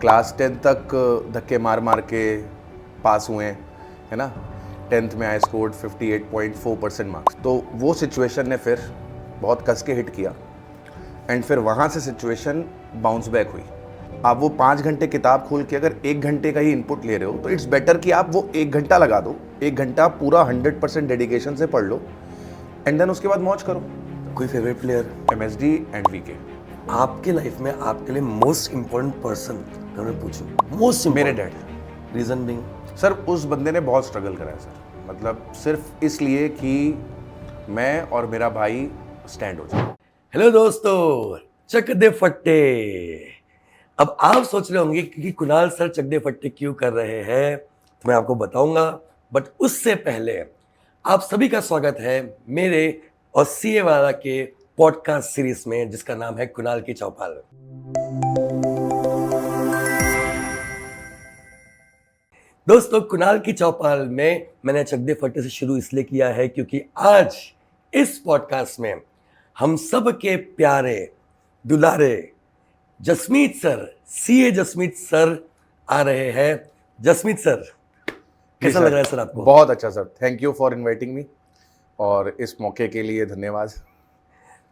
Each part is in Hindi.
क्लास 10 तक धक्के मार मार के पास हुए हैं, है ना। 10th में आई स्कोर्ड 58.4% मार्क्स। तो वो सिचुएशन ने फिर बहुत कस के हिट किया एंड फिर वहाँ से सिचुएशन बाउंस बैक हुई। आप वो 5 घंटे किताब खोल के अगर 1 घंटे का ही इनपुट ले रहे हो तो इट्स बेटर कि आप वो 1 घंटा लगा दो, 1 घंटा पूरा 100% डेडिकेशन से पढ़ लो एंड देन उसके बाद मौज करो। कोई favourite player MSD and VK। आपके लाइफ में आपके लिए मोस्ट इम्पोर्टेंट पर्सन अगर मैं पूछूं, मोस्ट मेरे डैड। रीजन बिंग सर उस बंदे ने बहुत स्ट्रगल करा है सर, मतलब सिर्फ इसलिए कि मैं और मेरा भाई स्टैंड हो जाए। हेलो दोस्तों, चक दे फट्टे। अब आप सोच रहे होंगे कि कुणाल सर चक दे फट्टे क्यों कर रहे हैं, तो मैं आपको बताऊंगा। बट उससे पहले आप सभी का स्वागत है मेरे और सीए वाला के पॉडकास्ट सीरीज में, जिसका नाम है कुणाल की चौपाल। दोस्तों, कुणाल की चौपाल में मैंने चक दे फट्टे से शुरू इसलिए किया है क्योंकि आज इस पॉडकास्ट में हम सब के प्यारे दुलारे Jasmeet sir, CA Jasmeet sir आ रहे हैं। जसमीत सर, कैसा लग रहा है सर आपको? बहुत अच्छा sir, thank you for inviting me और इस मौके के लिए धन्यवाद।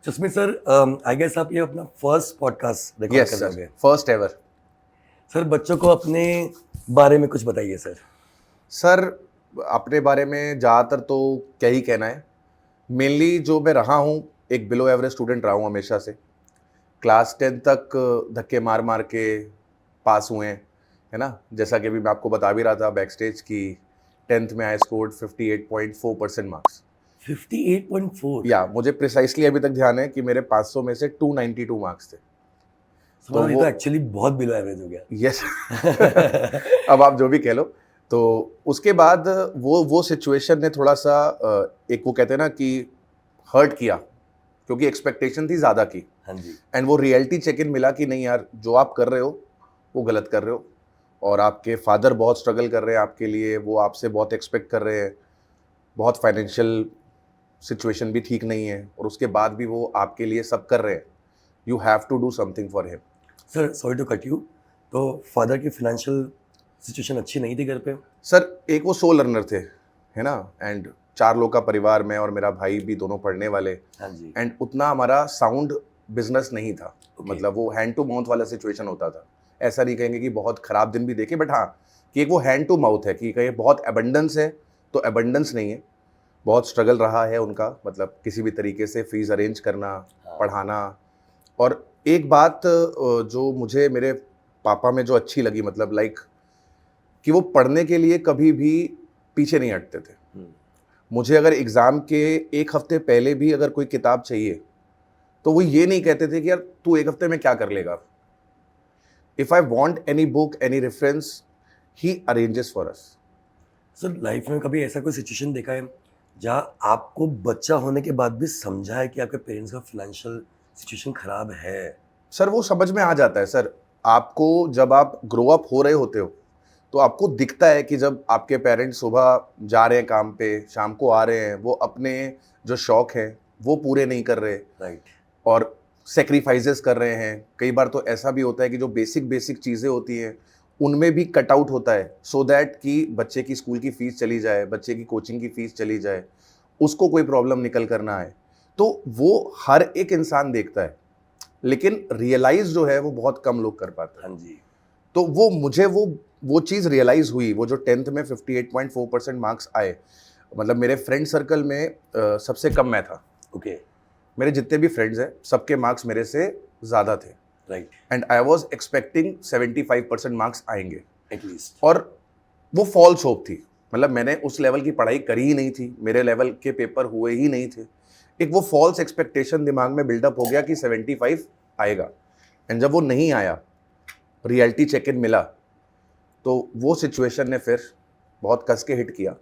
जसमीत सर, आई गेस आप ये अपना फर्स्ट पॉडकास्ट रिकॉर्ड यस कर सर, रहे हैं। First ever. सर, बच्चों को अपने बारे में कुछ बताइए सर। सर अपने बारे में ज़्यादातर तो क्या ही कहना है, मेनली जो मैं रहा हूँ एक बिलो एवरेज स्टूडेंट रहा हूँ हमेशा से। क्लास 10 तक धक्के मार मार के पास हुए हैं, है ना। जैसा कि अभी मैं आपको बता भी रहा था बैक स्टेज की 10th में आई स्कोर्ड 58.4% मार्क्स। 58.4? या मुझे प्रिसाइसली अभी तक ध्यान है कि मेरे 500 में से 292 मार्क्स थे। तो वो एक्चुअली बहुत बिलो एवरेज हो गया। यस अब आप जो भी कह लो। तो उसके बाद वो सिचुएशन ने थोड़ा सा एक वो कहते हैं ना कि हर्ट किया, क्योंकि एक्सपेक्टेशन थी ज़्यादा की। हाँ जी। एंड वो रियलिटी चेक इन मिला कि नहीं यार, जो आप कर रहे हो वो गलत कर रहे हो और आपके फादर बहुत स्ट्रगल कर रहे हैं आपके लिए, वो आपसे बहुत एक्सपेक्ट कर रहे हैं, बहुत फाइनेंशियल सिचुएशन भी ठीक नहीं है और उसके बाद भी वो आपके लिए सब कर रहे हैं। You have to do something for him. Sir, sorry to cut you, तो फादर की फाइनेंशियल सिचुएशन अच्छी नहीं थी घर पे? सर एक वो सोल लर्नर थे, है ना, एंड 4 लोग का परिवार, मैं और मेरा भाई भी दोनों पढ़ने वाले। हाँ जी। एंड उतना हमारा साउंड बिजनेस नहीं था। मतलब वो हैंड टू माउथ वाला सिचुएशन होता था। ऐसा नहीं कहेंगे कि बहुत खराब दिन भी देखे, बट हाँ कि एक वो हैंड टू माउथ है कि कहीं बहुत एबंडेंस है तो एबंडेंस नहीं है। बहुत स्ट्रगल रहा है उनका, मतलब किसी भी तरीके से फीस अरेंज करना, पढ़ाना। और एक बात जो मुझे मेरे पापा में जो अच्छी लगी, मतलब लाइक कि वो पढ़ने के लिए कभी भी पीछे नहीं हटते थे। मुझे अगर एग्ज़ाम के 1 हफ्ते पहले भी अगर कोई किताब चाहिए तो वो ये नहीं कहते थे कि यार तू 1 हफ्ते में क्या कर लेगा। If I want any book, any reference, he arranges for us. Sir, life में कभी ऐसा कोई सिचुएशन देखा है जहाँ आपको बच्चा होने के बाद भी समझा है कि आपके पेरेंट्स का फाइनेंशियल सिचुएशन खराब है? सर वो समझ में आ जाता है सर। आपको जब आप ग्रो अप हो रहे होते हो तो आपको दिखता है कि जब आपके पेरेंट्स सुबह जा रहे हैं काम पे, शाम को आ रहे हैं, वो अपने जो शौक हैं वो पूरे नहीं कर रहे। राइट। और सेक्रीफाइसेस कर रहे हैं। कई बार तो ऐसा भी होता है कि जो बेसिक चीज़ें होती हैं उनमें भी कट आउट होता है, सो दैट कि बच्चे की स्कूल की फ़ीस चली जाए, बच्चे की कोचिंग की फ़ीस चली जाए, उसको कोई प्रॉब्लम निकल कर ना आए। तो वो हर एक इंसान देखता है, लेकिन रियलाइज़ जो है वो बहुत कम लोग कर पाते हैं। हाँ जी। तो वो मुझे वो चीज़ रियलाइज़ हुई, वो जो 10th में 58.4% मार्क्स आए। मतलब मेरे फ्रेंड सर्कल में सबसे कम मैं था। ओके। मेरे जितने भी फ्रेंड्स हैं सबके मार्क्स मेरे से ज़्यादा थे। Right. And I was expecting 75% marks आएंगे एटलीस्ट। और वो फॉल्स होप थी। मतलब मैंने उस लेवल की पढ़ाई करी ही नहीं थी, मेरे लेवल के पेपर हुए ही नहीं थे। एक वो फॉल्स एक्सपेक्टेशन दिमाग में बिल्डअप हो गया कि 75 आएगा। एंड जब वो नहीं आया, रियलिटी चेक इन मिला, तो वो सिचुएशन ने फिर बहुत कस के हिट किया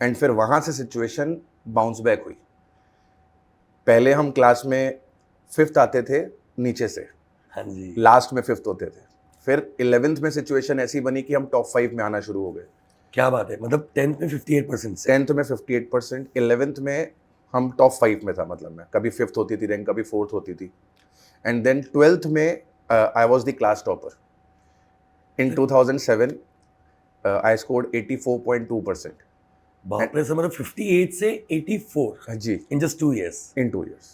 एंड फिर वहाँ से सिचुएशन बाउंस बैक हुई। पहले हम क्लास में 5th आते थे नीचे से, हाँ जी। लास्ट में 5th होते थे। फिर 11th में सिचुएशन ऐसी बनी कि हम टॉप 5 में आना शुरू हो गए। क्या बात है, मतलब 10th में 58% से? 10th में 58%, 11th में हम टॉप 5 में था। मतलब मैं कभी 5th होती थी रैंक, कभी 4th होती थी। एंड देन 12th में I was the class topper. In 2007, I scored 84.2%. बाप रे, मतलब 58 से 84 जी, in just 2 years. in 2 years.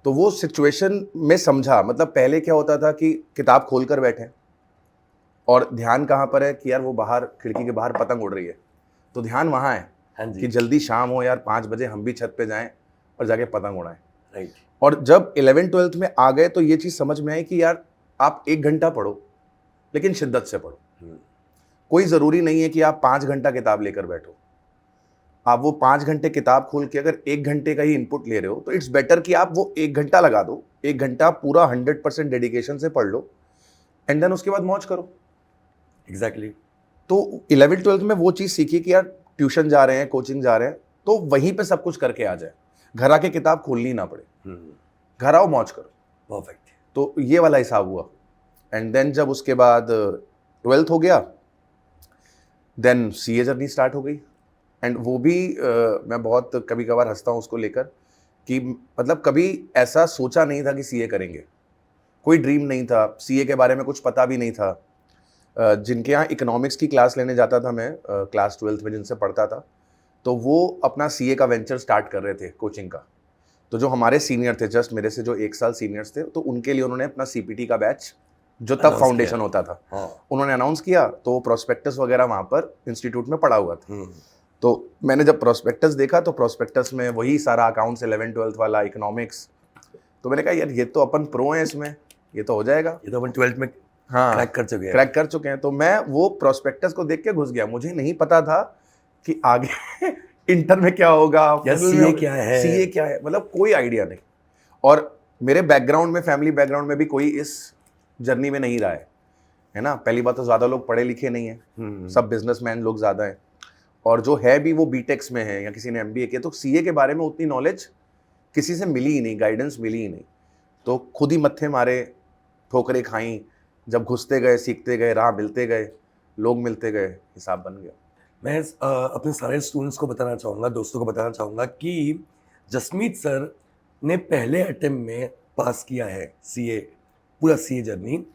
तो वो सिचुएशन में समझा, मतलब पहले क्या होता था कि किताब खोल कर बैठे और ध्यान कहाँ पर है कि यार वो बाहर खिड़की के बाहर पतंग उड़ रही है, तो ध्यान वहाँ है हाँ कि जी, जल्दी शाम हो यार, 5 बजे हम भी छत पे जाएं और जाके पतंग उड़ाएं। राइट. और जब 11th-12th में आ गए तो ये चीज़ समझ में आई कि यार आप 1 घंटा पढ़ो, लेकिन शिद्दत से पढ़ो। कोई ज़रूरी नहीं है कि आप 5 घंटा किताब लेकर बैठो। आप वो 5 घंटे किताब खोल के अगर 1 घंटे का ही इनपुट ले रहे हो, तो इट्स बेटर कि आप वो 1 घंटा लगा दो, 1 घंटा पूरा 100% डेडिकेशन से पढ़ लो एंड देन उसके बाद मौज करो। एग्जैक्टली. तो 11th-12th में वो चीज़ सीखी कि यार ट्यूशन जा रहे हैं, कोचिंग जा रहे हैं, तो वहीं पे सब कुछ करके आ जाए, घर आके किताब खोलनी ना पड़े, घर आओ मौज करो। परफेक्ट. तो ये वाला हिसाब हुआ। एंड देन जब उसके बाद 12th हो गया, देन सीए जर्नी स्टार्ट हो गई। एंड वो भी मैं बहुत कभी कभार हंसता हूँ उसको लेकर कि मतलब कभी ऐसा सोचा नहीं था कि सीए करेंगे, कोई ड्रीम नहीं था, सीए के बारे में कुछ पता भी नहीं था। जिनके यहाँ इकोनॉमिक्स की क्लास लेने जाता था मैं, क्लास 12th में जिनसे पढ़ता था, तो वो अपना सीए का वेंचर स्टार्ट कर रहे थे कोचिंग का। तो जो हमारे सीनियर थे, जस्ट मेरे से जो 1 साल सीनियर्स थे, तो उनके लिए उन्होंने अपना सीपीटी का बैच, जो तब Announce फाउंडेशन किया। होता था, हाँ. उन्होंने अनाउंस किया। तो प्रोस्पेक्टस वगैरह वहाँ पर इंस्टीट्यूट में पड़ा हुआ था। तो मैंने जब प्रोस्पेक्टस देखा तो प्रोस्पेक्टस में वही सारा अकाउंट्स 11th-12th वाला, इकोनॉमिक्स, तो मैंने कहा यार ये तो अपन प्रो हैं इसमें, ये तो हो जाएगा। ये तो अपन 12th में हाँ, क्रैक कर चुके हैं. क्रैक कर चुके हैं। तो मैं वो प्रोस्पेक्टस को देख के घुस गया, मुझे नहीं पता था कि आगे इंटर में क्या होगा या सीए क्या है. सीए क्या है, मतलब कोई आइडिया नहीं। और मेरे बैकग्राउंड में, फैमिली बैकग्राउंड में भी कोई इस जर्नी में नहीं रहा है ना। पहली बात तो ज़्यादा लोग पढ़े लिखे नहीं हैं, सब बिजनेसमैन लोग ज़्यादा हैं, और जो है भी वो बीटेक्स में है या किसी ने एमबीए किया। तो सीए के बारे में उतनी नॉलेज किसी से मिली ही नहीं, गाइडेंस मिली ही नहीं। तो खुद ही मत्थे मारे, ठोकरें खाई, जब घुसते गए, सीखते गए, राह मिलते गए, लोग मिलते गए, हिसाब बन गया। मैं अपने सारे स्टूडेंट्स को बताना चाहूँगा, दोस्तों को बताना चाहूँगा कि जसमीत सर ने पहले अटेम्प्ट में पास किया है सीए, पूरा सीए जर्नी,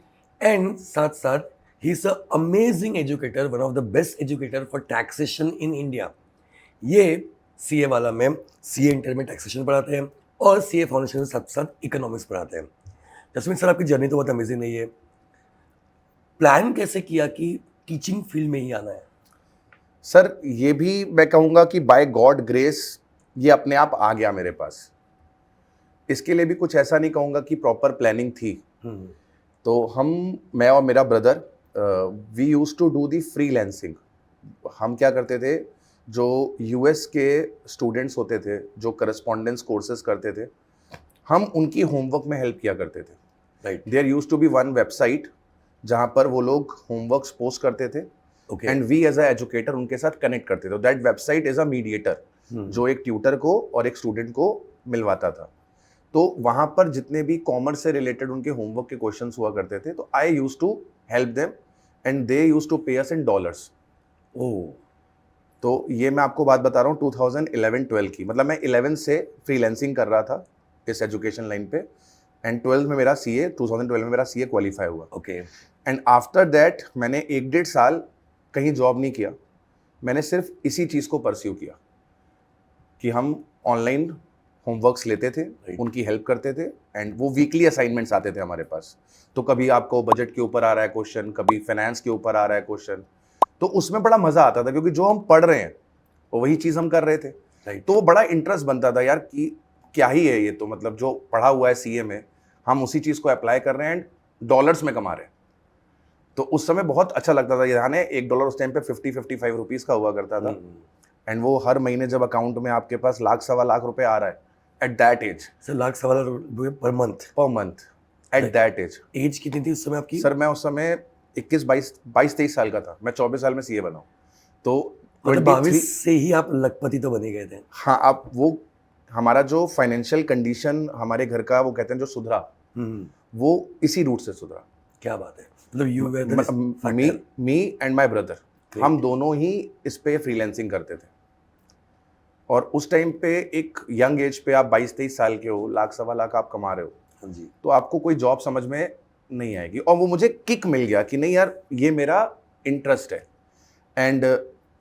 एंड साथ साथ he is a amazing educator, one of the best educator for taxation in India. ये सीए वाला में सीए इंटर में टैक्सेशन पढ़ाते हैं और सीए फाउंडेशन के साथ साथ इकोनॉमिक्स पढ़ाते हैं। जसमीत सर, आपकी जर्नी तो बहुत अमेजिंग रही है। प्लान कैसे किया कि टीचिंग फील्ड में ही आना है? सर ये भी मैं कहूँगा कि बाय गॉड ग्रेस ये अपने आप आ गया मेरे पास। इसके लिए भी कुछ ऐसा नहीं कहूँगा कि प्रॉपर प्लानिंग थी। तो मैं और मेरा brother, we use to do the freelancing. हम क्या करते थे, जो यूएस के स्टूडेंट्स होते थे जो करस्पॉन्डेंस कोर्सेज करते थे, हम उनकी होमवर्क में हेल्प किया करते थे। Right. There use to be one website जहाँ पर वो लोग होमवर्क्स पोस्ट करते थे, okay. And we as a educator उनके साथ कनेक्ट करते थे। That website is a mediator, जो एक ट्यूटर को और एक स्टूडेंट को मिलवाता था। तो वहाँ पर जितने भी कॉमर्स से रिलेटेड उनके होमवर्क के क्वेश्चंस हुआ करते थे, तो I use to help them and they use to pay us in dollars. ओह. तो ये मैं आपको बात बता रहा हूँ 2011-12 की, मतलब मैं 11 से फ्रीलांसिंग कर रहा था इस एजुकेशन लाइन पे, एंड 12 में मेरा सीए, 2012 में मेरा सीए क्वालिफाई हुआ। ओके. एंड आफ्टर दैट मैंने 1-1.5 साल कहीं जॉब नहीं किया, मैंने सिर्फ इसी चीज़ को परस्यू किया कि हम ऑनलाइन होमवर्क्स लेते थे, उनकी हेल्प करते थे, एंड वो वीकली असाइनमेंट्स आते थे हमारे पास। तो कभी आपको बजट के ऊपर आ रहा है क्वेश्चन, कभी फाइनेंस के ऊपर आ रहा है क्वेश्चन, तो उसमें बड़ा मज़ा आता था क्योंकि जो हम पढ़ रहे हैं वो वही चीज़ हम कर रहे थे। राइट. तो वो बड़ा इंटरेस्ट बनता था यार कि क्या ही है ये, तो मतलब जो पढ़ा हुआ है सीए में हम उसी चीज़ को अप्लाई कर रहे हैं एंड डॉलर्स में कमा रहे हैं। तो उस समय बहुत अच्छा लगता था। यानी $1 उस टाइम पे 50-55 रुपीज़ का हुआ करता था, एंड वो हर महीने जब अकाउंट में आपके पास $1,00,000-1,25 रुपए आ रहा है एट दैट एज, सर $1,00,000 पर month at that age. Age कितनी थी उस समय आपकी? सर मैं उस समय 21-22-23 साल का था। मैं 24 साल में सीए बना हूँ। तो मतलब 23 22 से ही आप लखपति तो बने गए थे। हाँ, अब वो हमारा जो फाइनेंशियल कंडीशन हमारे घर का, वो कहते हैं जो सुधरा, वो इसी रूट से सुधरा। क्या बात है, मतलब you were me and my brother, हम दोनों ही इस पे फ्रीलांसिंग करते थे। और उस टाइम पे एक यंग एज पे आप 22-23 साल के हो, $1,00,000-1,25 लाख आप कमा रहे हो, हाँ जी, तो आपको कोई जॉब समझ में नहीं आएगी। और वो मुझे किक मिल गया कि नहीं यार ये मेरा इंटरेस्ट है। एंड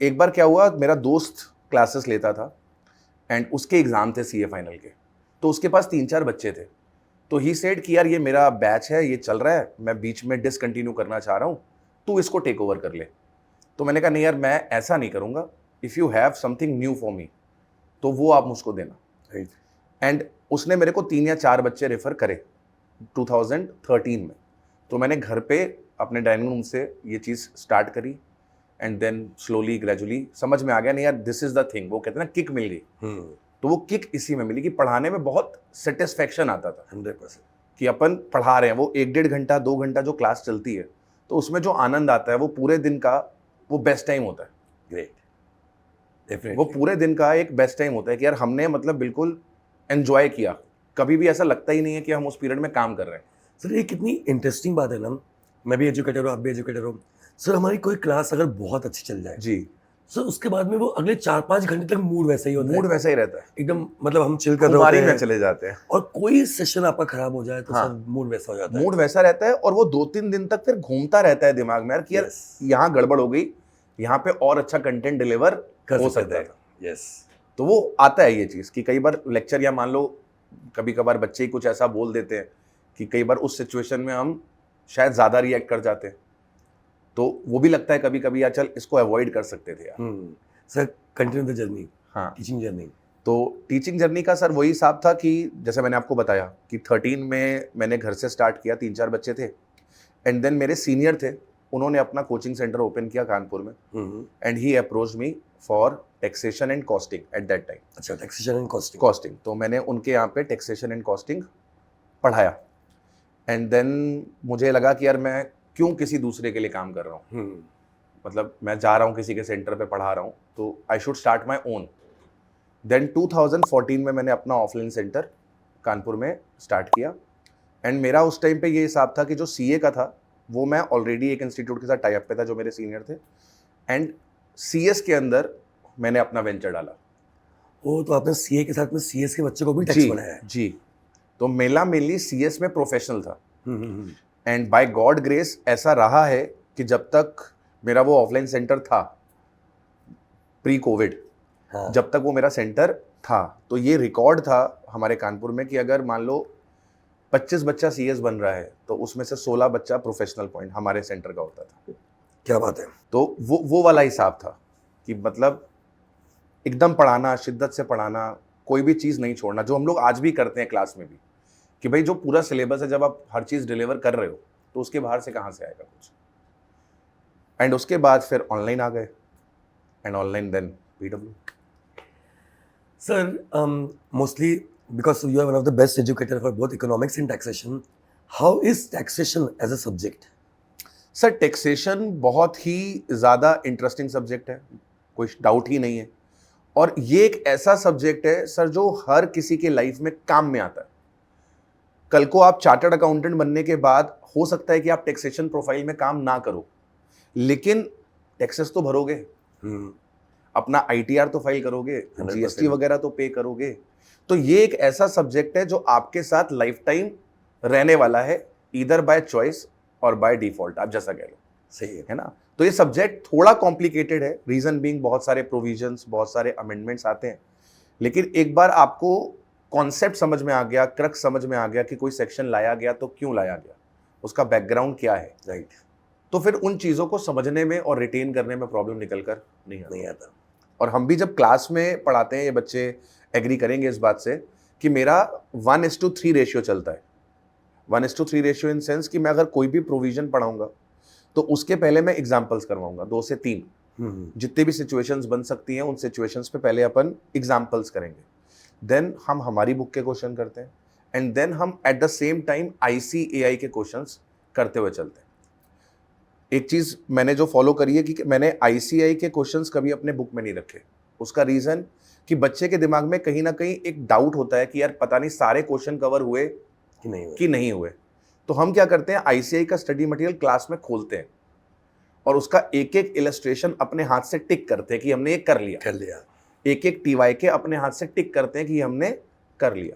एक बार क्या हुआ, मेरा दोस्त क्लासेस लेता था एंड उसके एग्ज़ाम थे सीए फाइनल के, तो उसके पास 3-4 बच्चे थे। तो ही सेड कि यार ये मेरा बैच है, ये चल रहा है, मैं बीच में डिसकंटिन्यू करना चाह रहा हूँ, तू इसको टेक ओवर कर ले। तो मैंने कहा नहीं यार मैं ऐसा नहीं करूँगा, if you have something new for me तो वो आप मुझको देना। राइट। एंड उसने मेरे को 3 या 4 बच्चे रेफ़र करे 2013 में। तो मैंने घर पे अपने डाइनिंग रूम से ये चीज़ स्टार्ट करी एंड देन स्लोली ग्रेजुअली समझ में आ गया नहीं यार दिस इज़ द थिंग। वो कहते हैं ना किक मिल गई। तो वो किक इसी में मिली कि पढ़ाने में बहुत सेटिस्फेक्शन आता था 100%। कि अपन पढ़ा रहे हैं। वो 1-1.5 घंटा 2 घंटा जो क्लास चलती है तो उसमें जो आनंद आता है वो पूरे दिन का वो बेस्ट टाइम होता है। ग्रेट। डेफिनेटली। वो पूरे दिन का एक बेस्ट टाइम होता है कि यार हमने मतलब बिल्कुल एंजॉय किया। कभी भी ऐसा लगता ही नहीं है कि हम उस पीरियड में काम कर रहे हैं। सर ये कितनी इंटरेस्टिंग बात है ना, मैं भी एजुकेटर हूँ, आप भी एजुकेटर हो। सर हमारी कोई क्लास अगर बहुत अच्छी चल जाए जी, सर उसके बाद में वो अगले 4-5 घंटे तक मूड वैसा ही होता मूड है, वैसा ही रहता है, एकदम मतलब हम चिल कर रहे खुमारी होते में हैं चले जाते हैं। और कोई सेशन आपका खराब हो जाए तो हाँ। सर मूड वैसा हो जाता है। मूड वैसा रहता है और वो 2-3 दिन तक फिर घूमता रहता है दिमाग में यार कि यार Yes. यहाँ गड़बड़ हो गई, यहाँ पे और अच्छा कंटेंट डिलीवर कर हो सकते सकता थे। था। यस। तो वो आता है ये चीज़ कि कई बार लेक्चर या मान लो कभी कभार बच्चे ही कुछ ऐसा बोल देते हैं कि कई बार उस सिचुएशन में हम शायद ज़्यादा रिएक्ट कर जाते हैं। तो वो भी लगता है कभी कभी यार चल इसको अवॉइड कर सकते थे यार। सर कंटिन्यू द जर्नी, हाँ, टीचिंग जर्नी। तो टीचिंग जर्नी का सर वही हिसाब था कि जैसे मैंने आपको बताया कि 13 में मैंने घर से स्टार्ट किया, 3-4 बच्चे थे एंड देन मेरे सीनियर थे, उन्होंने अपना कोचिंग सेंटर ओपन किया कानपुर में and he approach me for taxation and costing at that time. अच्छा, टैक्सेशन एंड कॉस्टिंग। कॉस्टिंग तो मैंने उनके यहाँ पे टैक्सेशन एंड कॉस्टिंग पढ़ाया एंड देन मुझे लगा कि यार मैं क्यों किसी दूसरे के लिए काम कर रहा हूँ, मतलब मैं जा रहा हूँ किसी के सेंटर पे पढ़ा रहा हूँ तो I should start my own. Then 2014 में मैंने अपना ऑफलाइन सेंटर कानपुर में स्टार्ट किया एंड मेरा उस टाइम पे ये हिसाब था कि जो सीए का था वो मैं ऑलरेडी एक इंस्टीट्यूट के साथ टाई अप पे था जो मेरे सीनियर थे एंड सीएस के अंदर मैंने अपना वेंचर डाला। ओ, तो आपने सीए के साथ में सीएस के बच्चे को भी टैक्स जी बनाया है। जी, तो मेरा मेनली सीएस में प्रोफेशनल था हम्म। एंड बाय गॉड ग्रेस ऐसा रहा है कि जब तक मेरा वो ऑफलाइन सेंटर था प्री कोविड, हाँ। जब तक वो मेरा सेंटर था तो ये रिकॉर्ड था हमारे कानपुर में कि अगर मान लो 25 बच्चा सीएस बन रहा है तो उसमें से 16 बच्चा प्रोफेशनल पॉइंट हमारे सेंटर का होता था। क्या बात है। तो वो वाला हिसाब था कि मतलब एकदम पढ़ाना, शिद्दत से पढ़ाना, कोई भी चीज़ नहीं छोड़ना, जो हम लोग आज भी करते हैं क्लास में भी कि भाई जो पूरा सिलेबस है जब आप हर चीज़ डिलीवर कर रहे हो तो उसके बाहर से कहाँ से आएगा कुछ। एंड उसके बाद फिर ऑनलाइन आ गए and online then PW. Sir, mostly because you are one of the best educator for both economics and taxation, how is taxation as a subject? Sir taxation बहुत ही ज़्यादा इंटरेस्टिंग सब्जेक्ट है, कोई डाउट ही नहीं है। और ये एक ऐसा सब्जेक्ट है सर जो हर किसी के लाइफ में काम में आता है। कल को आप चार्टर्ड अकाउंटेंट बनने के बाद हो सकता है कि आप टैक्सेशन प्रोफाइल में काम ना करो, लेकिन टैक्सेस तो भरोगे, अपना आईटीआर तो फाइल करोगे, 100% जीएसटी वगैरह तो पे करोगे। तो ये एक ऐसा सब्जेक्ट है जो आपके साथ लाइफ टाइम रहने वाला है, ईदर बाय चॉइस और बाय डिफॉल्ट, आप जैसा कह लो। सही है ना। तो ये सब्जेक्ट थोड़ा कॉम्प्लिकेटेड है, रीजन बीइंग बहुत सारे प्रोविजंस, बहुत सारे अमेंडमेंट्स आते हैं, लेकिन एक बार आपको कॉन्सेप्ट समझ में आ गया, क्रक्स समझ में आ गया कि कोई सेक्शन लाया गया तो क्यों लाया गया, उसका बैकग्राउंड क्या है, राइट, तो फिर उन चीज़ों को समझने में और रिटेन करने में प्रॉब्लम निकल कर नहीं आता। आता। और हम भी जब क्लास में पढ़ाते हैं, ये बच्चे एग्री करेंगे इस बात से कि मेरा 1:3 रेशियो चलता है। 1:3 रेशियो इन सेंस कि मैं अगर कोई भी प्रोविजन पढ़ाऊंगा तो उसके पहले मैं एग्जाम्पल्स करवाऊंगा, 2 से 3 जितने भी सिचुएशंस बन सकती हैं उन सिचुएशंस पे पहले अपन एग्जाम्पल्स करेंगे, देन हम हमारी बुक के क्वेश्चन करते हैं एंड देन हम at the same time ICAI के क्वेश्चंस करते हुए चलते हैं। एक चीज़ मैंने जो फॉलो करी है कि मैंने ICAI के क्वेश्चंस कभी अपने बुक में नहीं रखे। उसका रीज़न कि बच्चे के दिमाग में कहीं ना कहीं एक डाउट होता है कि यार पता नहीं सारे क्वेश्चन कवर हुए कि नहीं हुए। तो हम क्या करते हैं, ICAI का स्टडी मटेरियल क्लास में खोलते हैं और उसका एक एक इलस्ट्रेशन अपने हाथ से टिक करते हैं कि हमने ये कर लिया। एक एक TYK अपने हाथ से टिक करते हैं कि हमने कर लिया।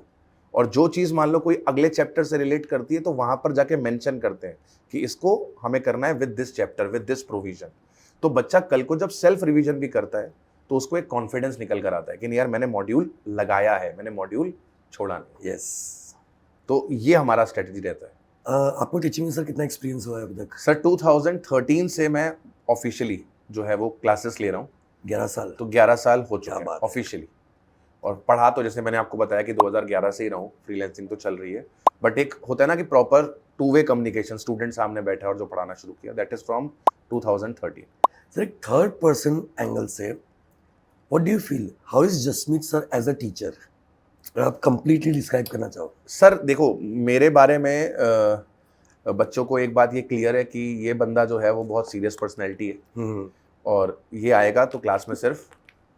और जो चीज़ मान लो कोई अगले चैप्टर से रिलेट करती है तो वहाँ पर जाके मेंशन करते हैं कि इसको हमें करना है with this chapter, with this provision. तो बच्चा कल को जब सेल्फ रिवीजन भी करता है तो उसको एक कॉन्फिडेंस निकल कर आता है कि नहीं यार मैंने मॉड्यूल लगाया है, मैंने मॉड्यूल छोड़ा नहीं। यस। तो ये हमारा स्ट्रेटजी रहता है। आपको टीचिंग में सर कितना एक्सपीरियंस हुआ है अभी तक? सर 2013 से मैं ऑफिशियली जो है वो क्लासेस ले रहा हूँ। 11 साल। तो 11 साल हो क्या चुके हैं बात है। ऑफिशियली। और पढ़ा तो जैसे मैंने आपको बताया कि 2011 से ही रहा हूँ, फ्रीलांसिंग तो चल रही है, बट एक होता है ना कि proper two way communication, student सामने बैठा और जो पढ़ाना शुरू किया, दैट इज फ्रॉम 2013। सर एक थर्ड पर्सन एंगल से what do you feel, how is Jasmeet sir as a teacher? अगर आप कंप्लीटली डिस्क्राइब करना चाहो। सर देखो, मेरे बारे में बच्चों को एक बात ये क्लियर है कि ये बंदा जो है वो बहुत सीरियस पर्सनैलिटी है और ये आएगा तो क्लास में सिर्फ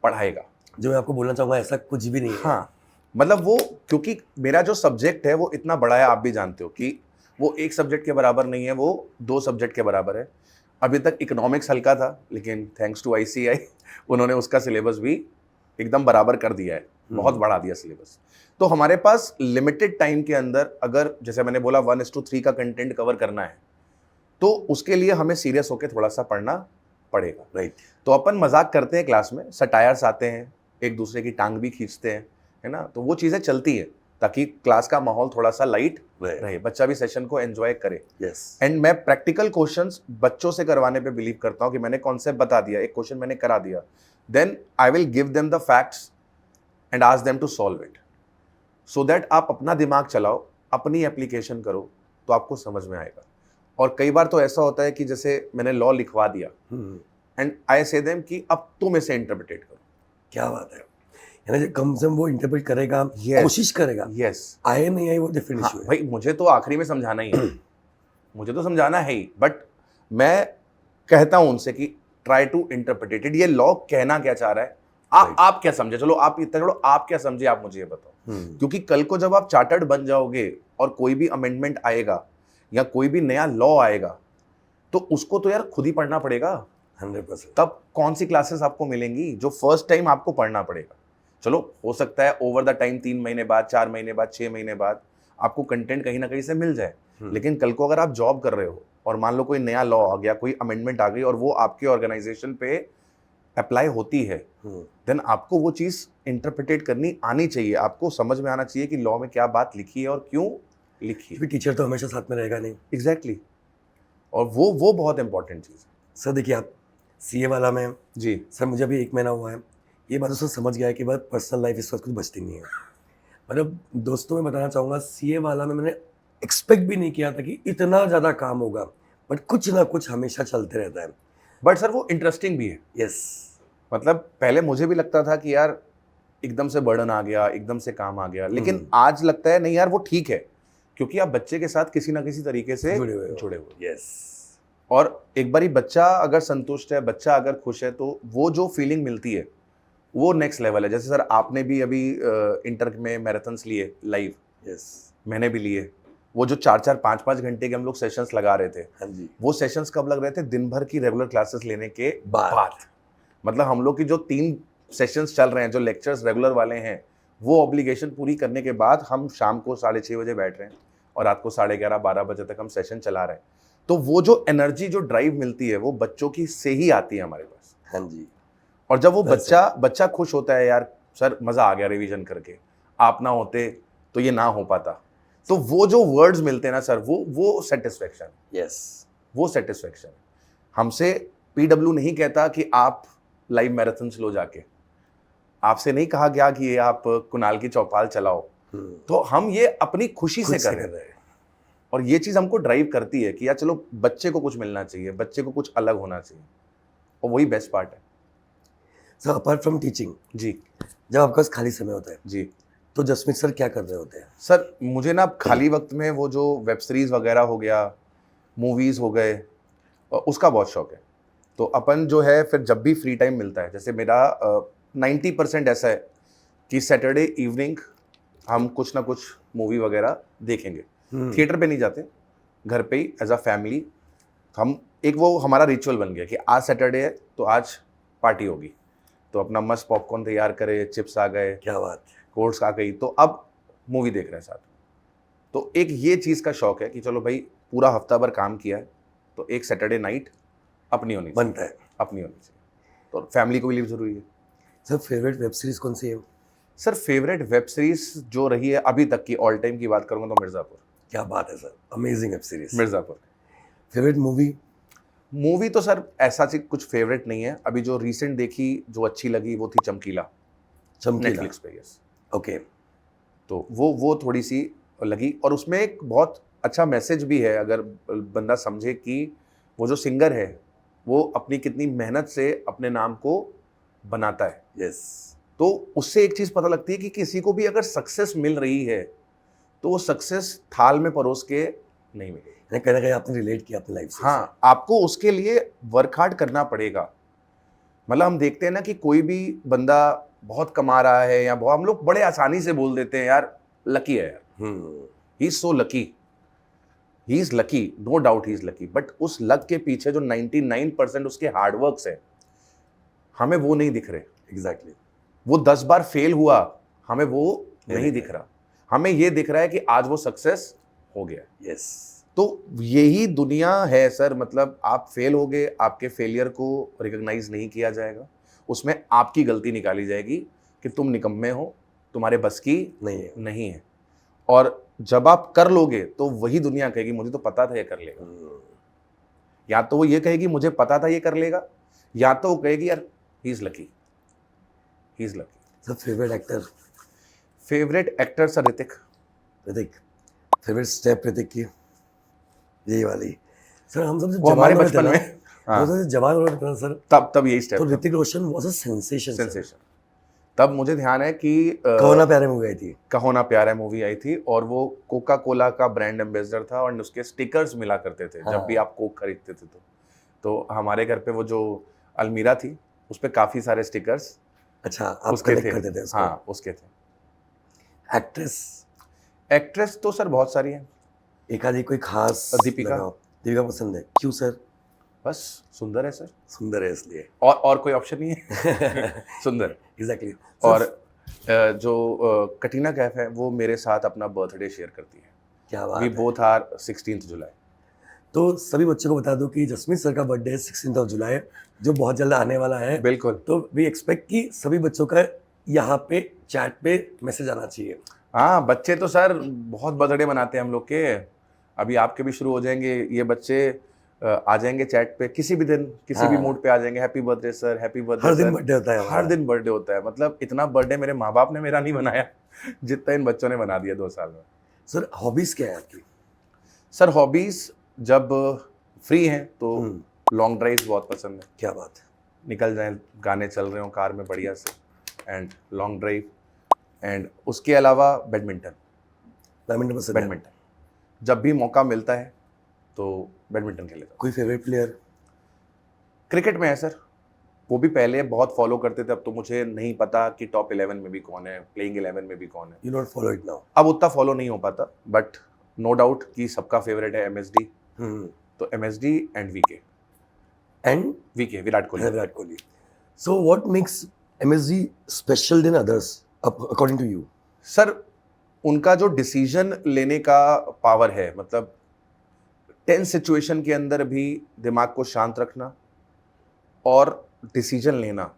पढ़ाएगा। जो मैं आपको बोलना चाहूँगा ऐसा कुछ भी नहीं है। हाँ, मतलब वो क्योंकि मेरा जो सब्जेक्ट है वो इतना बड़ा है, आप भी जानते हो कि वो एक सब्जेक्ट के बराबर नहीं है, वो 2 सब्जेक्ट के बराबर है। अभी तक इकोनॉमिक्स हल्का था, लेकिन थैंक्स टू ICAI उन्होंने उसका सिलेबस भी एकदम बराबर कर दिया है, बहुत बढ़ा दिया सिलेबस। तो हमारे पास लिमिटेड टाइम के अंदर अगर जैसे मैंने बोला 1:3 का कंटेंट कवर करना है तो उसके लिए हमें सीरियस होकर थोड़ा सा पढ़ना पड़ेगा। राइट। तो अपन मजाक करते हैं क्लास में, सटायर्स आते हैं, एक दूसरे की टांग भी खींचते हैं, है ना, तो वो चीज़ें चलती हैं ताकि क्लास का माहौल थोड़ा सा लाइट रहे, बच्चा भी सेशन को एंजॉय करे। यस। एंड मैं प्रैक्टिकल क्वेश्चंस बच्चों से करवाने पे बिलीव करता हूँ कि मैंने कॉन्सेप्ट बता दिया, एक क्वेश्चन मैंने करा दिया, then I will give them the facts and ask them to solve it, so that आप अपना दिमाग चलाओ, अपनी एप्लीकेशन करो तो आपको समझ में आएगा। और कई बार तो ऐसा होता है कि जैसे मैंने लॉ लिखवा दिया एंड आई से देम कि अब तुम इसे इंटरप्रिटेट करो। क्या बात है, यानी कम से कम वो इंटरप्रेट करेगा, Yes. कोशिश करेगा। यस, आए नहीं आए वो डिफरेंट हाँ, इशू है। भाई मुझे तो आखिरी में समझाना ही है मुझे तो समझाना है ही, बट मैं कहता हूं उनसे कि ट्राई टू इंटरप्रिटेट इट। ये लॉ कहना क्या चाह रहा है, आप क्या समझे, चलो आप इतना छोड़ो, आप क्या समझे आप मुझे ये बताओ। क्योंकि कल को जब आप चार्टर्ड बन जाओगे और कोई भी अमेंडमेंट आएगा या कोई भी नया लॉ आएगा तो उसको तो यार खुद ही पढ़ना पड़ेगा। 100%। तब कौन सी क्लासेस आपको मिलेंगी, जो फर्स्ट टाइम आपको पढ़ना पड़ेगा। चलो हो सकता है ओवर द टाइम 3 महीने बाद, 4 महीने बाद, 6 महीने बाद आपको कंटेंट कहीं ना कहीं से मिल जाए, लेकिन कल को अगर आप जॉब कर रहे हो और मान लो कोई नया लॉ आ गया, कोई अमेंडमेंट आ गई और वो आपके ऑर्गेनाइजेशन पे अप्लाई होती है, देन आपको वो चीज़ इंटरप्रिटेट करनी आनी चाहिए, आपको समझ में आना चाहिए कि लॉ में क्या बात लिखी है और क्यों लिखी है। टीचर तो हमेशा साथ में रहेगा नहीं। एग्जैक्टली, और वो बहुत इंपॉर्टेंट चीज़ है। सर देखिए, आप CA वाला में जी सर, मुझे अभी 1 महीना हुआ है, ये बात तो सर समझ गया है कि बात पर्सनल लाइफ इस वक्त कुछ बचती नहीं है। मतलब दोस्तों में बताना चाहूँगा, CA वाला में मैंने एक्सपेक्ट भी नहीं किया था कि इतना ज़्यादा काम होगा, बट कुछ ना कुछ हमेशा चलते रहता है। बट सर वो इंटरेस्टिंग भी है। यस। मतलब पहले मुझे भी लगता था कि यार एकदम से बर्डन आ गया, एकदम से काम आ गया, लेकिन आज लगता है नहीं यार वो ठीक है, क्योंकि आप बच्चे के साथ किसी ना किसी तरीके से जुड़े हुए। यस। और एक बारी बच्चा अगर संतुष्ट है, बच्चा अगर खुश है, तो वो जो फीलिंग मिलती है वो नेक्स्ट लेवल है। जैसे सर आपने भी अभी इंटर में मैराथन्स लिए लाइव, यस, मैंने भी लिए। वो जो 4-4, 5-5 घंटे के हम लोग सेशंस लगा रहे थे, हाँ जी, वो सेशंस कब लग रहे थे? दिन भर की रेगुलर क्लासेस लेने के बाद। मतलब हम लोग की जो 3 सेशंस चल रहे हैं, जो लेक्चर्स रेगुलर वाले हैं, वो ऑब्लिगेशन पूरी करने के बाद हम शाम को 6:30 बजे बैठ रहे हैं और रात को 11:30-12 बजे तक हम सेशन चला रहे हैं। तो वो जो एनर्जी, जो ड्राइव मिलती है, वो बच्चों की से ही आती है हमारे पास। हाँ जी। और जब वो बच्चा खुश होता है, यार सर मज़ा आ गया रिवीजन करके, आप ना होते तो ये ना हो पाता, तो वो जो वर्ड्स मिलते हैं ना सर, वो सेटिस्फेक्शन, यस, वो सेटिस्फेक्शन। हमसे PW नहीं कहता कि आप लाइव मैराथन्स लो जाके, आपसे नहीं कहा गया कि ये आप कुणाल की चौपाल चलाओ, तो हम ये अपनी खुशी से कर रहे हैं। और ये चीज़ हमको ड्राइव करती है कि यार चलो बच्चे को कुछ मिलना चाहिए, बच्चे को कुछ अलग होना चाहिए, और वही बेस्ट पार्ट है। सर अपार्ट फ्रॉम टीचिंग, जी, जब आपके पास खाली समय होता है जी, तो जसमीत सर क्या कर रहे होते हैं? सर मुझे ना खाली वक्त में वो जो वेब सीरीज़ वगैरह हो गया, मूवीज़ हो गए, उसका बहुत शौक है। तो अपन जो है फिर जब भी फ्री टाइम मिलता है, जैसे मेरा 90% ऐसा है कि सैटरडे इवनिंग हम कुछ ना कुछ मूवी वगैरह देखेंगे। थिएटर पे नहीं जाते, घर पे ही एज अ फैमिली हम, एक वो हमारा रिचुअल बन गया कि आज सैटरडे है तो आज पार्टी होगी, तो अपना मस्त पॉपकॉर्न तैयार करे, चिप्स आ गए, क्या बात, कोर्स आ गई, तो अब मूवी देख रहे हैं साथ में। तो एक ये चीज़ का शौक है कि चलो भाई पूरा हफ्ता भर काम किया है तो एक सैटरडे नाइट अपनी होनी चाहिए, बनता है। अपनी होनी चाहिए। तो फैमिली को भी लिए ज़रूरी है। सर फेवरेट वेब सीरीज कौन सी है? सर फेवरेट वेब सीरीज जो रही है अभी तक की ऑल टाइम की बात करूंगा तो मिर्ज़ापुर। क्या बात है sir, amazing web series. Mirzapur. Favourite movie? Movie तो सर ऐसा चीज कुछ फेवरेट नहीं है, अभी जो रिसेंट देखी जो अच्छी लगी वो थी चमकीला, चमकीला। नेटफ्लिक्स पे। Yes, okay. तो वो थोड़ी सी लगी और उसमें एक बहुत अच्छा मैसेज भी है अगर बंदा समझे कि वो जो सिंगर है वो अपनी कितनी मेहनत से अपने नाम को बनाता है। यस। तो उससे एक चीज़ पता लगती है कि किसी को भी अगर सक्सेस मिल रही है तो वो सक्सेस थाल में परोस के नहीं मिलेगी। कहीं ना कहीं आपने रिलेट किया अपनी लाइफ से। हाँ, आपको उसके लिए वर्क हार्ड करना पड़ेगा। मतलब हम देखते हैं ना कि कोई भी बंदा बहुत कमा रहा है या बहुत, हम लोग बड़े आसानी से बोल देते हैं यार लकी है यार, he is so lucky, he is lucky, no doubt he is lucky. But उस लक के पीछे जो 99% उसके हार्डवर्क्स है हमें वो नहीं दिख रहे। एग्जैक्टली। वो 10 बार फेल हुआ, हमें वो नहीं दिख दिख रहा। हमें ये दिख रहा है कि आज वो सक्सेस हो गया। यस। तो यही दुनिया है सर। मतलब आप फेल हो गए, आपके फेलियर को रिकॉग्नाइज नहीं किया जाएगा, उसमें आपकी गलती निकाली जाएगी कि तुम निकम्मे हो, तुम्हारे बस की नहीं है। और जब आप कर लोगे तो वही दुनिया कहेगी मुझे तो पता था ये कर लेगा। या तो वो ये कहेगी मुझे पता था ये कर लेगा, या तो वो कहेगी यार he is lucky, he is lucky. Sir favourite actor? Favourite actor sir Hrithik. Hrithik. Favourite step Hrithik की? यही वाली। सर हम सब वो हमारे बचपन में, हाँ, जवान हो रहे थे सर, तब यही स्टेप तो Hrithik Roshan was a sensation. Sensation. तब मुझे ध्यान है कि कहो ना प्यारे मूवी आई थी। कहो ना प्यारे मूवी आई थी और वो कोका कोला का ब्रांड एम्बेसडर था और उसके स्टिकर्स मिला करते थे। जब भी आप कोक खरीदते थे तो हमारे घर पे वो जो अलमीरा थी उस पे काफी सारे स्टिकर्स अच्छा आप उसके थे। करते थे उसको? हाँ उसके थे। एक्ट्रेस? एक्ट्रेस तो सर बहुत सारी हैं। एक आधी कोई खास? दीपिका। दीपिका पसंद है, क्यों सर? बस सुंदर है सर, सुंदर है इसलिए। और कोई ऑप्शन नहीं है। सुंदर। एग्जैक्टली। और जो कटरीना कैफ है वो मेरे साथ अपना बर्थडे शेयर करती है। क्या बात वी है। बोथ आर 16th जुलाई। तो सभी बच्चों को बता दो कि जसमीत सर का बर्थडे है 16 जुलाई, जो बहुत जल्द आने वाला है। बिल्कुल। तो वी एक्सपेक्ट कि सभी बच्चों का यहाँ पे चैट पे मैसेज आना चाहिए। हाँ, बच्चे तो सर बहुत बर्थडे मनाते हैं हम लोग के। अभी आपके भी शुरू हो जाएंगे, ये बच्चे आ जाएंगे चैट पे किसी भी दिन, किसी भी मूड पे आ जाएंगे। Happy birthday sir, happy birthday. हर दिन बर्थडे होता है, हर दिन बर्थडे होता है। मतलब इतना बर्थडे मेरे माँ बाप ने मेरा नहीं बनाया जितना इन बच्चों ने बना दिया 2 साल में। सर हॉबीज क्या है आपकी? सर हॉबीज जब फ्री हैं तो लॉन्ग ड्राइव बहुत पसंद है। क्या बात है। निकल जाएं, गाने चल रहे हो कार में बढ़िया से, एंड लॉन्ग ड्राइव। एंड उसके अलावा बैडमिंटन पसंद है? बैडमिंटन जब भी मौका मिलता है तो बैडमिंटन खेले। कोई फेवरेट प्लेयर? क्रिकेट में है सर, वो भी पहले बहुत फॉलो करते थे, अब तो मुझे नहीं पता कि टॉप 11 में भी कौन है, प्लेइंग 11 में भी कौन है। You not follow it now? अब उतना फॉलो नहीं हो पाता, बट नो डाउट कि सबका फेवरेट है MSD। तो MSD and VK Virat Kohli. So what makes MSD special than others according to you? Sir उनका जो डिसीजन लेने का पावर है, मतलब टेंस सिचुएशन के अंदर भी दिमाग को शांत रखना और डिसीजन लेना,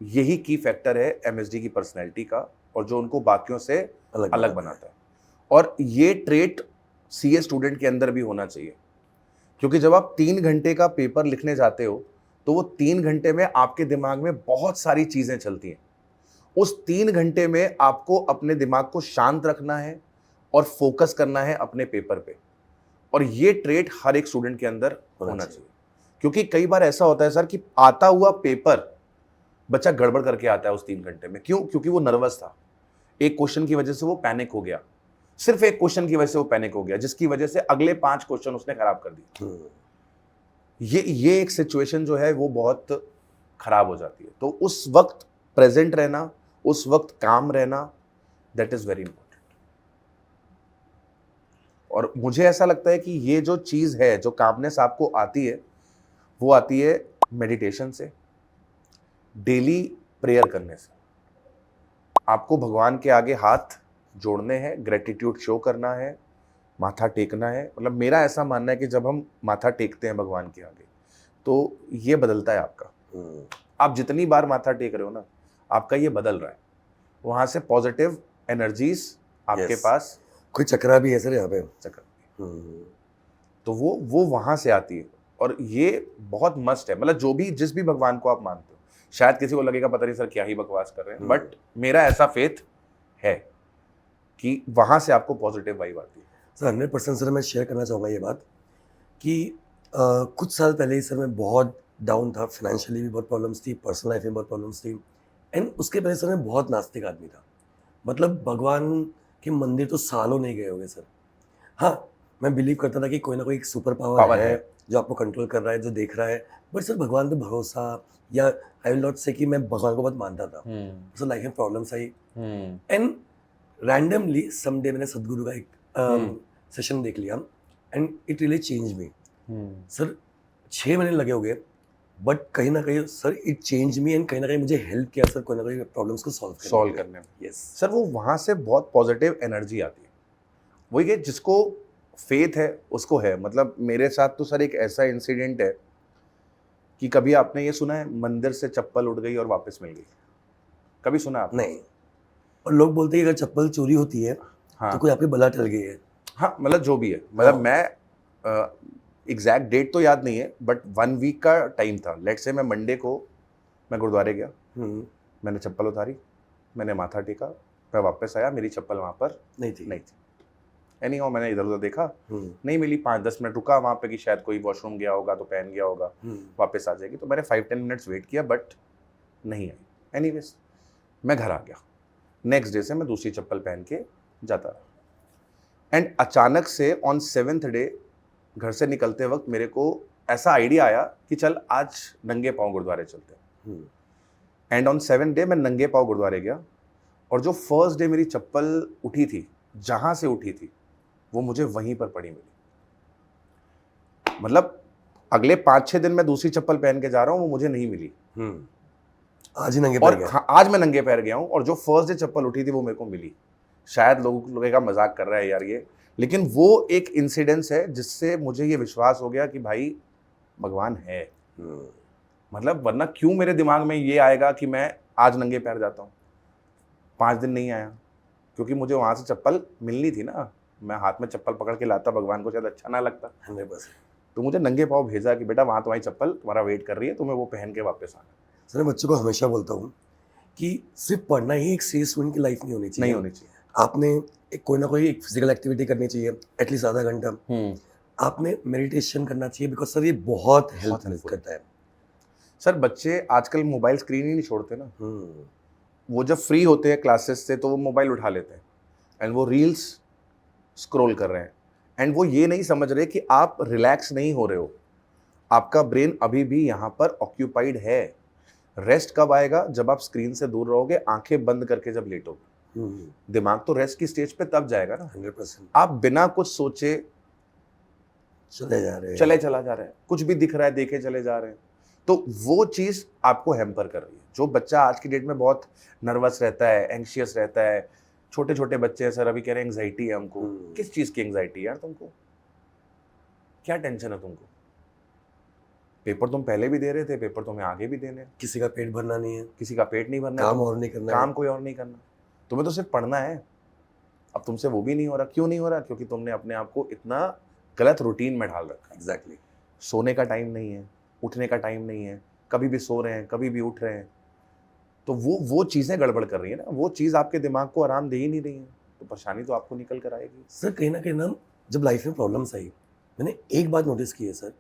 यही की फैक्टर है MSD की पर्सनैलिटी का और जो उनको बाकियों से अलग बनाता है। और ये ट्रेट CA स्टूडेंट के अंदर भी होना चाहिए, क्योंकि जब आप 3 घंटे का पेपर लिखने जाते हो तो वो 3 घंटे में आपके दिमाग में बहुत सारी चीज़ें चलती हैं। उस 3 घंटे में आपको अपने दिमाग को शांत रखना है और फोकस करना है अपने पेपर पे, और ये ट्रेट हर एक स्टूडेंट के अंदर होना चाहिए। क्योंकि कई बार ऐसा होता है सर कि आता हुआ पेपर बच्चा गड़बड़ करके आता है उस 3 घंटे में। क्यों? क्योंकि वो नर्वस था, एक क्वेश्चन की वजह से वो पैनिक हो गया, सिर्फ एक क्वेश्चन की वजह से वो पैनिक हो गया, जिसकी वजह से अगले 5 क्वेश्चन उसने खराब कर दिए। ये एक सिचुएशन जो है वो बहुत खराब हो जाती है। तो उस वक्त प्रेजेंट रहना, उस वक्त काम रहना, दैट इज वेरी इंपॉर्टेंट। और मुझे ऐसा लगता है कि ये जो चीज है, जो कामनेस आपको आती है, वो आती है मेडिटेशन से, डेली प्रेयर करने से। आपको भगवान के आगे हाथ जोड़ने हैं, ग्रेटिट्यूड शो करना है, माथा टेकना है। मतलब मेरा ऐसा मानना है कि जब हम माथा टेकते हैं भगवान के आगे तो ये बदलता है आपका। आप जितनी बार माथा टेक रहे हो ना, आपका ये बदल रहा है, वहाँ से पॉजिटिव एनर्जीज आपके Yes. पास कोई चक्रा भी है सर यहाँ पे। चक्कर, तो वो वहाँ से आती है। और ये बहुत मस्ट है, मतलब जो भी जिस भी भगवान को आप मानते हो, शायद किसी को लगेगा पता नहीं सर क्या ही बकवास कर रहे हैं, बट मेरा ऐसा फेथ है कि वहाँ से आपको पॉजिटिव वाइब आती है। सर 100% सर मैं शेयर करना चाहूँगा ये बात कि कुछ साल पहले ही सर मैं बहुत डाउन था, फाइनेंशियली भी बहुत प्रॉब्लम्स थी, पर्सनल लाइफ में बहुत प्रॉब्लम्स थी, एंड उसके पहले सर मैं बहुत नास्तिक आदमी था। मतलब भगवान के मंदिर तो सालों नहीं गए होंगे सर। हाँ, मैं बिलीव करता था कि कोई ना कोई एक सुपर पावर है जो आपको कंट्रोल कर रहा है, जो देख रहा है, बट सर भगवान पे भरोसा, या आई विल नॉट से कि मैं भगवान को बहुत मानता था। सर लाइफ में problems I, and randomly someday मैंने सदगुरु का एक सेशन देख लिया, and it really change me. Sir 6 महीने लगे हो गए, बट कहीं ना कहीं sir it change me, and कहीं ना कहीं मुझे हेल्प किया सर कोई ना कोई प्रॉब्लम्स को सॉल्व करने में। यस सर वो वहाँ से बहुत पॉजिटिव एनर्जी आती है। वही है, जिसको फेथ है उसको है। मतलब मेरे साथ तो सर एक ऐसा इंसिडेंट है कि कभी आपने ये सुना है मंदिर से चप्पल उड़ गई और वापस मिल गई? कभी सुना आपने? नहीं। और लोग बोलते हैं कि अगर चप्पल चोरी होती है हाँ, तो कोई आपकी बला टल गई है। हाँ, मतलब जो भी है, मतलब हाँ। मैं एग्जैक्ट डेट तो याद नहीं है, बट 1 वीक का टाइम था। लेट्स से मैं मंडे को मैं गुरुद्वारे गया, मैंने चप्पल उतारी, मैंने माथा टेका, मैं वापस आया, मेरी चप्पल वहाँ पर नहीं थी। एनी हाउ मैंने इधर उधर देखा, नहीं मिली। 5-10 मिनट रुका वहाँ पे कि शायद कोई वॉशरूम गया होगा तो पहन गया होगा, वापस आ जाएगी। तो मैंने 5-10 मिनट्स वेट किया, बट नहीं आई। एनीवेज मैं घर आ गया। नेक्स्ट डे से मैं दूसरी चप्पल पहन के जाता रहा, एंड अचानक से ऑन 7th डे घर से निकलते वक्त मेरे को ऐसा आइडिया आया कि चल आज नंगे पाँव गुरुद्वारे चलते हैं। एंड ऑन 7th डे मैं नंगे पाँव गुरुद्वारे गया, और जो फर्स्ट डे मेरी चप्पल उठी थी, जहाँ से उठी थी, वो मुझे वहीं पर पड़ी मिली। मतलब अगले 5-6 दिन मैं दूसरी चप्पल पहन के जा रहा हूँ, वो मुझे नहीं मिली। आज ही नंगे पैर और गया। हाँ, आज मैं नंगे पैर गया हूँ, और जो फर्स्ट डे चप्पल उठी थी वो मेरे को मिली। शायद लोगों का मजाक कर रहा है यार ये, लेकिन वो एक इंसिडेंस है जिससे मुझे ये विश्वास हो गया कि भाई भगवान है। मतलब वरना क्यों मेरे दिमाग में ये आएगा कि मैं आज नंगे पैर जाता हूँ। 5 दिन नहीं आया, क्योंकि मुझे वहाँ से चप्पल मिलनी थी ना। मैं हाथ में चप्पल पकड़ के लाता, भगवान को शायद अच्छा ना लगता। 100%। तो मुझे नंगे पाँव भेजा कि बेटा वहाँ तुम्हारी चप्पल तुम्हारा वेट कर रही है, तुम्हें वो पहन के वापस आना। सर मैं बच्चों को हमेशा बोलता हूँ कि सिर्फ पढ़ना ही एक सीरियस स्टूडेंट की लाइफ नहीं होनी चाहिए। नहीं होनी चाहिए। आपने एक कोई ना कोई एक फिजिकल एक्टिविटी करनी चाहिए, एटलीस्ट आधा घंटा। आपने मेडिटेशन करना चाहिए, बिकॉज सर ये बहुत हेल्प करता है। सर बच्चे आजकल मोबाइल स्क्रीन ही नहीं छोड़ते ना। वो जब फ्री होते हैं क्लासेस से तो वो मोबाइल उठा लेते हैं, एंड वो रील्स स्क्रॉल कर रहे हैं, एंड वो ये नहीं समझ रहे कि आप रिलैक्स नहीं हो रहे हो। आपका ब्रेन अभी भी यहाँ पर ऑक्यूपाइड है। रेस्ट कब आएगा? जब आप स्क्रीन से दूर रहोगे, आंखें बंद करके जब लेटोगे। दिमाग तो रेस्ट की स्टेज पे तब जाएगा ना। 100%। आप बिना कुछ सोचे चले जा रहे हैं, चला जा रहे हैं, कुछ भी दिख रहा है देखे चले जा रहे हैं। तो वो चीज़ आपको हैम्पर कर रही है। जो बच्चा आज की डेट में बहुत नर्वस रहता है, एंग्शियस रहता है, छोटे छोटे बच्चे हैं सर, अभी कह रहे हैं एंग्जाइटी है हमको। किस चीज़ की एंग्जाइटी यार तुमको? क्या टेंशन है तुमको? पेपर तुम पहले भी दे रहे थे, पेपर तुम्हें आगे भी देने हैं। किसी का पेट भरना नहीं है, किसी का पेट नहीं भरना है, काम और नहीं करना है, काम कोई और नहीं करना, तुम्हें तो सिर्फ पढ़ना है। अब तुमसे वो भी नहीं हो रहा। क्यों नहीं हो रहा? क्योंकि तुमने अपने आप को इतना गलत रूटीन में ढाल रखा है। एग्जैक्टली। सोने का टाइम नहीं है, उठने का टाइम नहीं है, कभी भी सो रहे हैं, कभी भी उठ रहे हैं। तो वो चीज़ें गड़बड़ कर रही है ना। वो चीज़ आपके दिमाग को आराम दे ही नहीं रही है, तो परेशानी तो आपको निकल कर आएगी। सर कहीं ना कहीं ना जब लाइफ में प्रॉब्लम्स आई, मैंने एक बात नोटिस की है सर,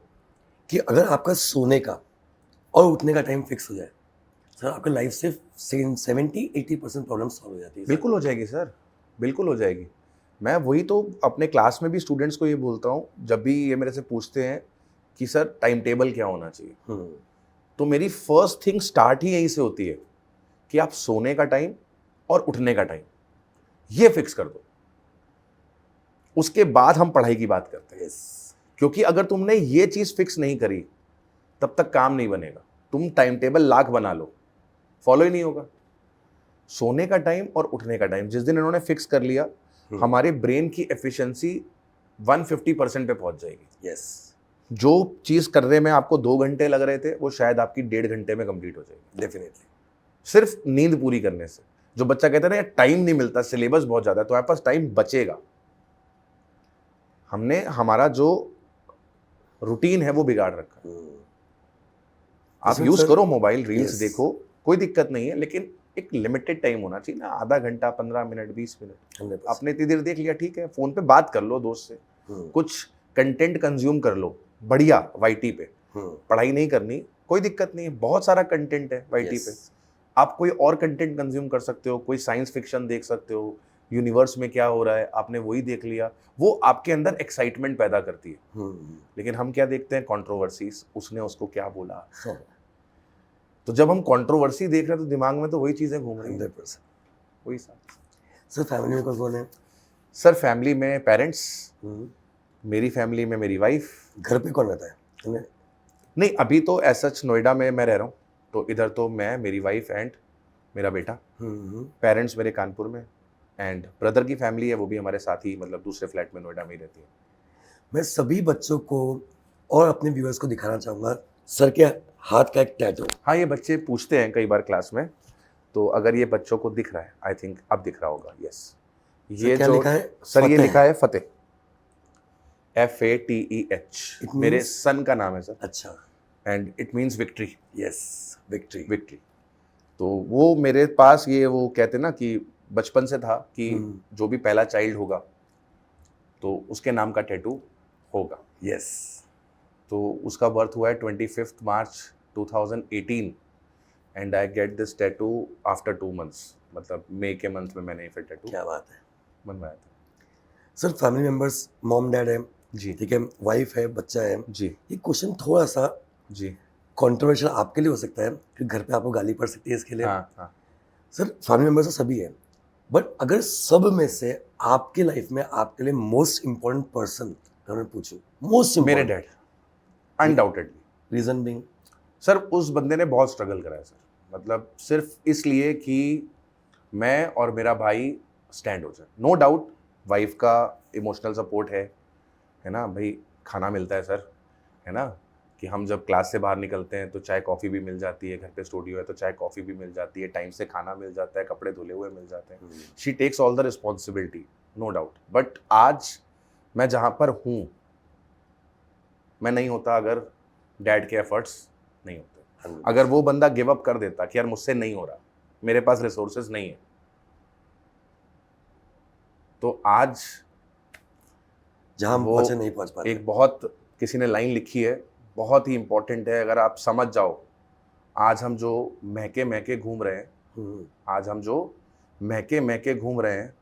कि अगर आपका सोने का और उठने का टाइम फिक्स हो जाए सर, आपका लाइफ से 70-80% प्रॉब्लम सॉल्व हो जाती है। बिल्कुल हो जाएगी सर, बिल्कुल हो जाएगी। मैं वही तो अपने क्लास में भी स्टूडेंट्स को ये बोलता हूँ, जब भी ये मेरे से पूछते हैं कि सर टाइम टेबल क्या होना चाहिए, तो मेरी फर्स्ट थिंग स्टार्ट ही यहीं से होती है कि आप सोने का टाइम और उठने का टाइम ये फिक्स कर दो। उसके बाद हम पढ़ाई की बात करते हैं। क्योंकि अगर तुमने ये चीज़ फिक्स नहीं करी, तब तक काम नहीं बनेगा। तुम टाइम टेबल लाख बना लो, फॉलो ही नहीं होगा। सोने का टाइम और उठने का टाइम जिस दिन इन्होंने फिक्स कर लिया, हमारे ब्रेन की एफिशिएंसी 150% पे पहुंच जाएगी। यस, जो चीज करने में आपको 2 घंटे लग रहे थे वो शायद आपकी 1.5 घंटे में कंप्लीट हो जाएगी, डेफिनेटली। सिर्फ नींद पूरी करने से। जो बच्चा कहता है ना यार टाइम नहीं मिलता, सिलेबस बहुत ज्यादा है, तो आपके पास टाइम बचेगा। हमने हमारा जो रूटीन है वो बिगाड़ रखा है। आप इसमें यूज सर- करो मोबाइल, रील्स Yes. देखो, कोई दिक्कत नहीं है, लेकिन एक लिमिटेड टाइम होना चाहिए ना, आधा घंटा, 15 मिनट, 20 मिनट। 100%। आपने इतनी देर देख लिया, ठीक है, फोन पे बात कर लो दोस्त से, कुछ कंटेंट कंज्यूम कर लो, बढ़िया वाईटी पे। पढ़ाई नहीं करनी, कोई दिक्कत नहीं है, बहुत सारा कंटेंट है वाईटी पे। आप कोई और कंटेंट कंज्यूम कर सकते हो, कोई साइंस फिक्शन देख सकते हो, यूनिवर्स में क्या हो रहा है आपने वही देख लिया, वो आपके अंदर एक्साइटमेंट पैदा करती है। लेकिन हम क्या देखते हैं, कंट्रोवर्सीज, उसने उसको क्या बोला। तो जब हम कंट्रोवर्सी देख रहे हैं तो दिमाग में तो वही चीजें घूम रही हैं। 100%। वही साथ। सर फैमिली में कौन कौन है? सर फैमिली में पेरेंट्स, मेरी फैमिली में मेरी वाइफ। घर पे कौन रहता है? नहीं, अभी तो ऐसा नोएडा में मैं रह रहा हूँ, तो इधर तो मैं, मेरी वाइफ एंड मेरा बेटा। पेरेंट्स मेरे कानपुर में, एंड ब्रदर की फैमिली है, वो भी हमारे साथ ही, मतलब दूसरे फ्लैट में नोएडा में ही रहती है। मैं सभी बच्चों को और अपने व्यूअर्स को दिखाना चाहूंगा सर के हाथ का एक टैटू। हाँ, ये बच्चे पूछते हैं कई बार क्लास में, तो अगर ये बच्चों को दिख रहा है, आई थिंक अब दिख रहा होगा। यस, ये क्या जो लिखा है? सर ये फतेह। लिखा है फतेह, FATEH। It मेरे means- सन का नाम है सर, अच्छा, and it means victory. Yes, victory. Victory. तो वो मेरे पास, ये वो कहते ना कि बचपन से था कि जो भी पहला चाइल्ड होगा तो उसके नाम का टैटू होगा। यस। तो उसका बर्थ हुआ है 25 मार्च 2018, and I get this tattoo after 2 months, मतलब मई के मंथ में मैंने फिर टैटू क्या बात है बनवाया था। Sir. Family members, mom dad है, जी ठीक है, वाइफ है, बच्चा है। जी ये क्वेश्चन थोड़ा सा जी। कंट्रोवर्शियल आपके लिए हो सकता है कि घर पे आपको गाली पड़ सकती है इसके लिए। हाँ हाँ। सर फैमिली मेंबर्स तो सभी है, बट अगर सब में से आपके लाइफ में आपके लिए मोस्ट इम्पोर्टेंट पर्सन अगर मैं पूछूं, मोस्ट मेरे dad, undoubtedly. Reason being? Sir उस बंदे ने बहुत स्ट्रगल करा है सर, मतलब सिर्फ इसलिए कि मैं और मेरा भाई स्टैंड हो जाए। नो डाउट वाइफ का इमोशनल सपोर्ट है ना भाई, खाना मिलता है सर, है ना, कि हम जब क्लास से बाहर निकलते हैं तो चाय कॉफ़ी भी मिल जाती है, घर पे स्टूडियो है तो चाय कॉफ़ी भी मिल जाती है, टाइम से खाना मिल जाता है, कपड़े धुले हुए मिल जाते हैं। She takes all the responsibility, no doubt. But आज मैं जहाँ पर हूँ, मैं नहीं होता अगर डैड के एफर्ट्स नहीं होते। अगर वो बंदा गिव अप कर देता कि यार मुझसे नहीं हो रहा, मेरे पास रिसोर्सेज नहीं है, तो आज जहां हम वो पहुंचे नहीं पहुंच पाते। एक बहुत, किसी ने लाइन लिखी है, बहुत ही इंपॉर्टेंट है, अगर आप समझ जाओ, आज हम जो महके महके घूम रहे हैं, आज हम जो महके महके घूम रहे हैं,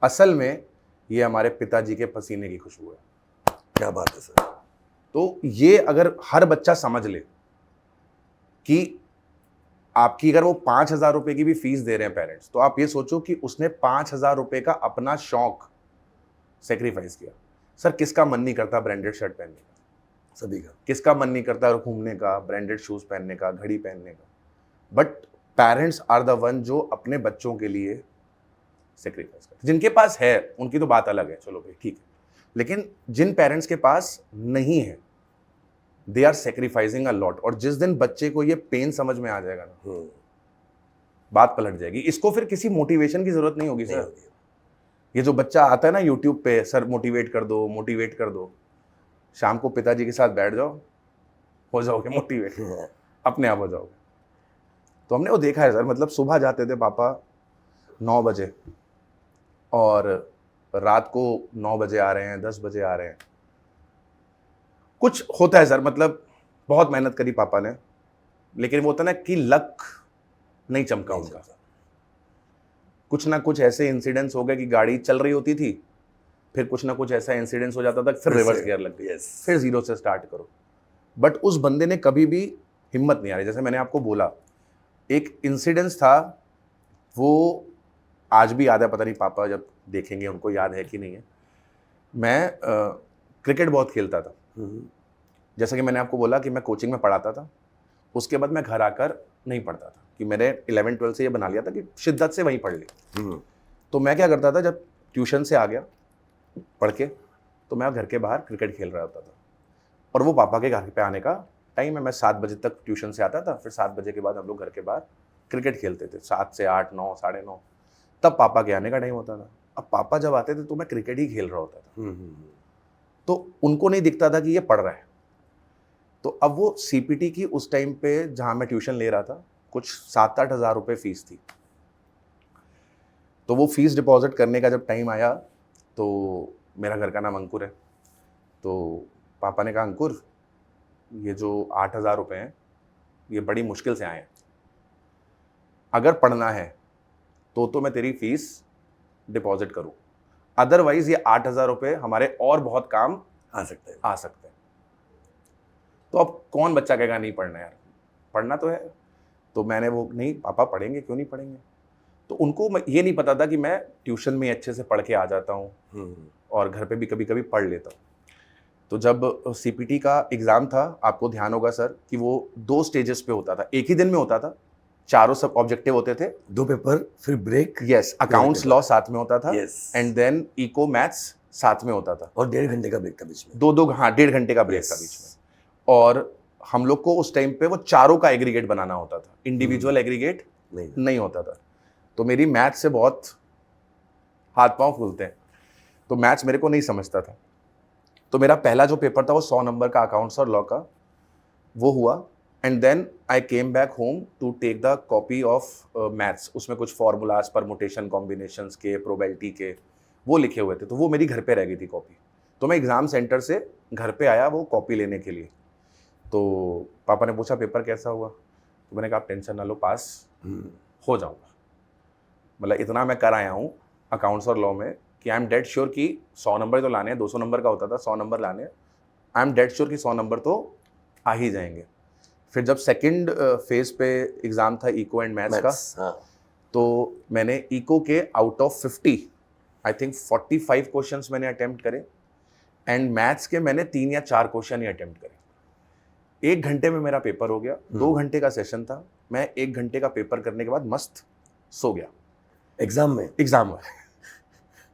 असल में ये हमारे पिताजी के पसीने की खुशबू है। क्या बात है सर। तो ये अगर हर बच्चा समझ ले कि आपकी अगर वो 5,000 रुपए की भी फीस दे रहे हैं पेरेंट्स, तो आप ये सोचो कि उसने 5,000 रुपए का अपना शौक सेक्रीफाइस किया। सर किसका मन नहीं करता ब्रांडेड शर्ट पहनने का? सभी का। किसका मन नहीं करता घूमने का, ब्रांडेड शूज पहनने का, घड़ी पहनने का? But parents are the one जो अपने बच्चों के लिए सेक्रीफाइस करते। जिनके पास है उनकी तो बात अलग है, चलो भाई ठीक है, लेकिन जिन पेरेंट्स के पास नहीं है, they are sacrificing a lot. और जिस दिन बच्चे को ये पेन समझ में आ जाएगा ना, बात पलट जाएगी। इसको फिर किसी मोटिवेशन की जरूरत नहीं होगी सर। ये जो बच्चा आता है ना यूट्यूब पे, सर मोटिवेट कर दो, मोटिवेट कर दो, शाम को पिताजी के साथ बैठ जाओ, हो जाओगे मोटिवेट, अपने आप हो जाओगे। तो हमने वो देखा है सर, मतलब सुबह जाते थे पापा 9 बजे और रात को 9 बजे आ रहे हैं, 10 बजे आ रहे हैं। कुछ होता है सर, मतलब बहुत मेहनत करी पापा ने, लेकिन वो होता ना कि लक नहीं चमका उनका। कुछ ना कुछ ऐसे इंसिडेंट्स हो गए कि गाड़ी चल रही होती थी, फिर कुछ ना कुछ ऐसा इंसिडेंस हो जाता था, फिर रिवर्स गियर लग गई, फिर जीरो से स्टार्ट करो। बट उस बंदे ने कभी भी हिम्मत नहीं हारी। जैसे मैंने आपको बोला, एक इंसिडेंस था, वो आज भी याद है, पता नहीं पापा जब देखेंगे उनको याद है कि नहीं है। मैं क्रिकेट बहुत खेलता था, जैसा कि मैंने आपको बोला कि मैं कोचिंग में पढ़ाता था, उसके बाद मैं घर आकर नहीं पढ़ता था। कि मैंने 11-12 से ये बना लिया था कि शिद्दत से वहीं पढ़ ली। हम्म, तो मैं क्या करता था, जब ट्यूशन से आ गया पढ़ के, तो मैं घर के बाहर क्रिकेट खेल रहा होता था। और वो पापा के घर पे आने का टाइम है, मैं 7 बजे तक ट्यूशन से आता था, फिर 7 बजे के बाद हम लोग घर के बाहर क्रिकेट खेलते थे, 7 से 8, 9, 9:30, तब पापा के आने का टाइम होता था। अब पापा जब आते थे तो मैं क्रिकेट ही खेल रहा होता था, तो उनको नहीं दिखता था कि ये पढ़ रहा है। तो अब वो सीपीटी की उस टाइम पे जहाँ मैं ट्यूशन ले रहा था, कुछ 7-8 हज़ार रुपये फीस थी। तो वो फीस डिपॉजिट करने का जब टाइम आया, तो मेरा घर का नाम अंकुर है, तो पापा ने कहा, अंकुर ये जो 8,000 रुपये हैं ये बड़ी मुश्किल से आए हैं, अगर पढ़ना है तो मैं तेरी फीस डिपॉजिट करूं, अदरवाइज ये 8,000 रुपये हमारे और बहुत काम आ सकते हैं। तो अब कौन बच्चा कहेगा नहीं पढ़ना यार, पढ़ना तो है। तो मैंने वो, नहीं पापा पढ़ेंगे, क्यों नहीं पढ़ेंगे। तो उनको ये नहीं पता था कि मैं ट्यूशन में अच्छे से पढ़ के आ जाता हूँ और घर पे भी कभी कभी पढ़ लेता हूँ। तो जब सीपीटी का एग्ज़ाम था, आपको ध्यान होगा सर कि वो 2 स्टेजेस पे होता था, एक ही दिन में होता था, चारों सब ऑब्जेक्टिव होते थे, 2 पेपर फिर ब्रेक। यस, अकाउंट्स लॉ साथ में होता था, yes, and then eco maths साथ में होता था, और 1.5 घंटे का ब्रेक था बीच में। 2 हाँ 1.5 घंटे का ब्रेक था बीच में। और हम लोग को उस टाइम पे वो चारों का एग्रीगेट बनाना होता था, इंडिविजुअल एग्रीगेट नहीं होता था। तो मेरी मैथ से बहुत हाथ पांव फूलते हैं, तो मैथ्स मेरे को नहीं समझता था। तो मेरा पहला जो पेपर था वो 100 नंबर का अकाउंट्स और लॉ का, वो हुआ, and then I came back home to take the copy of maths. उसमें कुछ फॉर्मूलाज, परमुटेशन, कॉम्बिनेशंस के, प्रोबेबिलिटी के, वो लिखे हुए थे, तो वो मेरी घर पे रह गई थी कॉपी। तो मैं एग्ज़ाम सेंटर से घर पे आया वो कॉपी लेने के लिए। तो पापा ने पूछा पेपर कैसा हुआ, तो मैंने कहा आप टेंशन ना लो, पास हो जाऊंगा। मतलब इतना मैं कर आया हूँ अकाउंट्स और लॉ में कि आई एम डेड श्योर कि 100 नंबर तो लाने हैं, 200 नंबर का होता था, 100 नंबर लाने हैं, आई एम डेड श्योर कि 100 नंबर तो आ ही जाएंगे। फिर जब सेकंड फेज पे एग्ज़ाम था इको एंड मैथ्स का, तो मैंने इको के out of 50 I think 45 questions मैंने अटेम्प्ट करे, एंड मैथ्स के मैंने 3 या 4 क्वेश्चन ही अटेम्प्ट करे। 1 घंटे में मेरा पेपर हो गया, 2 घंटे का सेशन था, मैं 1 घंटे का पेपर करने के बाद मस्त सो गया एग्जाम में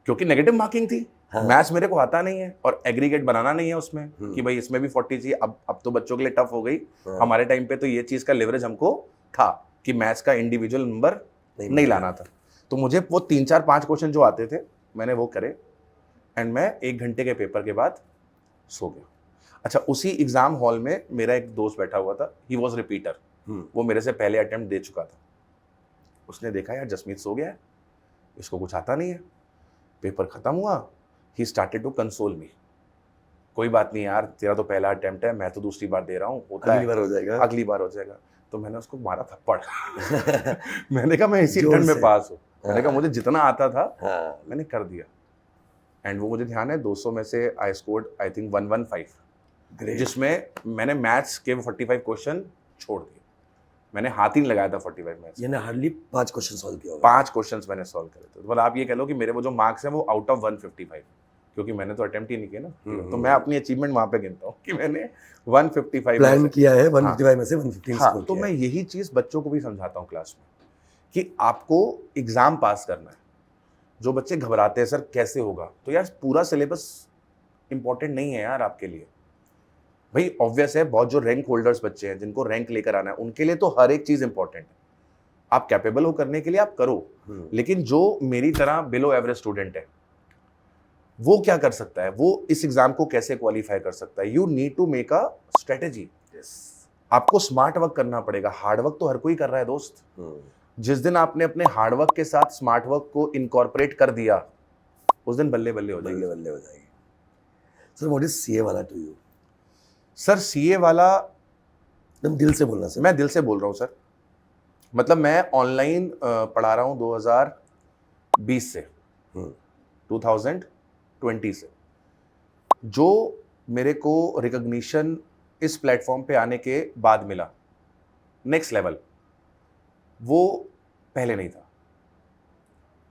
क्योंकि नेगेटिव मार्किंग थी। हाँ। मैथ्स मेरे को आता नहीं है और एग्रीगेट बनाना नहीं है उसमें कि भाई इसमें भी 40 चाहिए। अब तो बच्चों के लिए टफ हो गई। हाँ। हमारे टाइम पे तो ये चीज़ का लेवरेज हमको था कि मैथ्स का इंडिविजुअल नंबर नहीं लाना था। तो मुझे वो 3, 4, 5 क्वेश्चन जो आते थे मैंने वो करे, एंड मैं 1 घंटे के पेपर के बाद सो गया। अच्छा, उसी एग्जाम हॉल में मेरा एक दोस्त बैठा हुआ था, ही वॉज रिपीटर, वो मेरे से पहले अटेम्प्ट दे चुका था। उसने देखा यार जसमीत सो गया है, इसको कुछ आता नहीं है। पेपर खत्म हुआ, ही स्टार्टेड टू कंसोल मी, कोई बात नहीं यार, तेरा तो पहला अटेम्प्ट है, मैं तो दूसरी बार दे रहा हूँ, होता है, अगली बार हो जाएगा। तो मैंने उसको मारा थप्पड़ मैंने कहा मैं इसी अटेम्प्ट में पास हूँ। मैंने कहा मुझे जितना आता था मैंने कर दिया। एंड वो मुझे ध्यान है 200 में से आई स्कोर्ड आई थिंक 115, जिसमें मैंने मैथ्स के 45 क्वेश्चन छोड़ दिए। मैंने हाथ ही नहीं लगाया था 45 मैथ्स, यानी हार्डली 5 क्वेश्चन सॉल्व किया होगा। 5 क्वेश्चंस मैंने सॉल्व करे थे। तो मतलब आप ये कह लो कि मेरे वो जो मार्क्स हैं वो आउट ऑफ 155, क्योंकि मैंने तो अटेम्प्ट ही नहीं किया ना। तो मैं अपनी अचीवमेंट वहाँ पे गिनता हूँ कि मैंने 155 प्लान किया है, 155 में से 115 स्कोर तो मैं यही चीज़ बच्चों को भी समझाता हूँ क्लास में कि आपको एग्ज़ाम पास करना है। जो बच्चे घबराते हैं सर कैसे होगा, तो यार पूरा सिलेबस इंपॉर्टेंट नहीं है यार आपके लिए। भाई ऑब्वियस है, बहुत जो रैंक होल्डर्स बच्चे हैं जिनको रैंक लेकर आना है उनके लिए तो हर एक चीज़ इंपॉर्टेंट है। आप कैपेबल हो करने के लिए आप करो, लेकिन जो मेरी तरह बिलो एवरेज स्टूडेंट है वो क्या कर सकता है, वो इस एग्जाम को कैसे क्वालिफाई कर सकता है। You need to make a strategy. आपको स्मार्ट वर्क करना पड़ेगा। हार्ड वर्क तो हर कोई कर रहा है दोस्त। जिस दिन आपने अपने हार्ड वर्क के साथ स्मार्ट वर्क को इनकॉर्पोरेट कर दिया, उस दिन बल्ले बल्ले हो जाएगी। सर व्हाट इज सीए वाला टू यू? सर सीए वाला तुम दिल से बोलना सर। मैं दिल से बोल रहा हूँ सर। मतलब मैं ऑनलाइन पढ़ा रहा हूँ 2020 से 2020 से। जो मेरे को रिकॉग्निशन इस प्लेटफॉर्म पे आने के बाद मिला, नेक्स्ट लेवल, वो पहले नहीं था।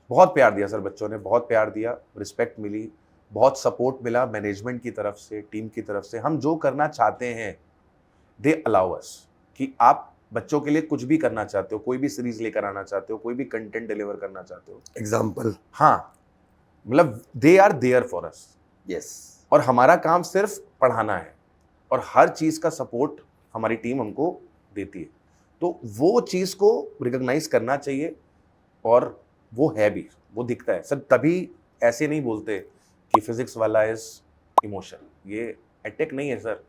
बहुत प्यार दिया सर बच्चों ने, बहुत प्यार दिया, रिस्पेक्ट मिली, बहुत सपोर्ट मिला मैनेजमेंट की तरफ से, टीम की तरफ से। हम जो करना चाहते हैं दे अलाउ अस कि आप बच्चों के लिए कुछ भी करना चाहते हो, कोई भी सीरीज लेकर आना चाहते हो, कोई भी कंटेंट डिलीवर करना चाहते हो, एग्जाम्पल। हाँ, मतलब they are there for us. Yes. और हमारा काम सिर्फ पढ़ाना है और हर चीज का सपोर्ट हमारी टीम हमको देती है। तो वो चीज को रिकॉग्नाइज करना चाहिए और वो है भी, वो दिखता है सर। तभी ऐसे नहीं बोलते कि फिजिक्स वाला इज इमोशन, ये अटैक नहीं है सर,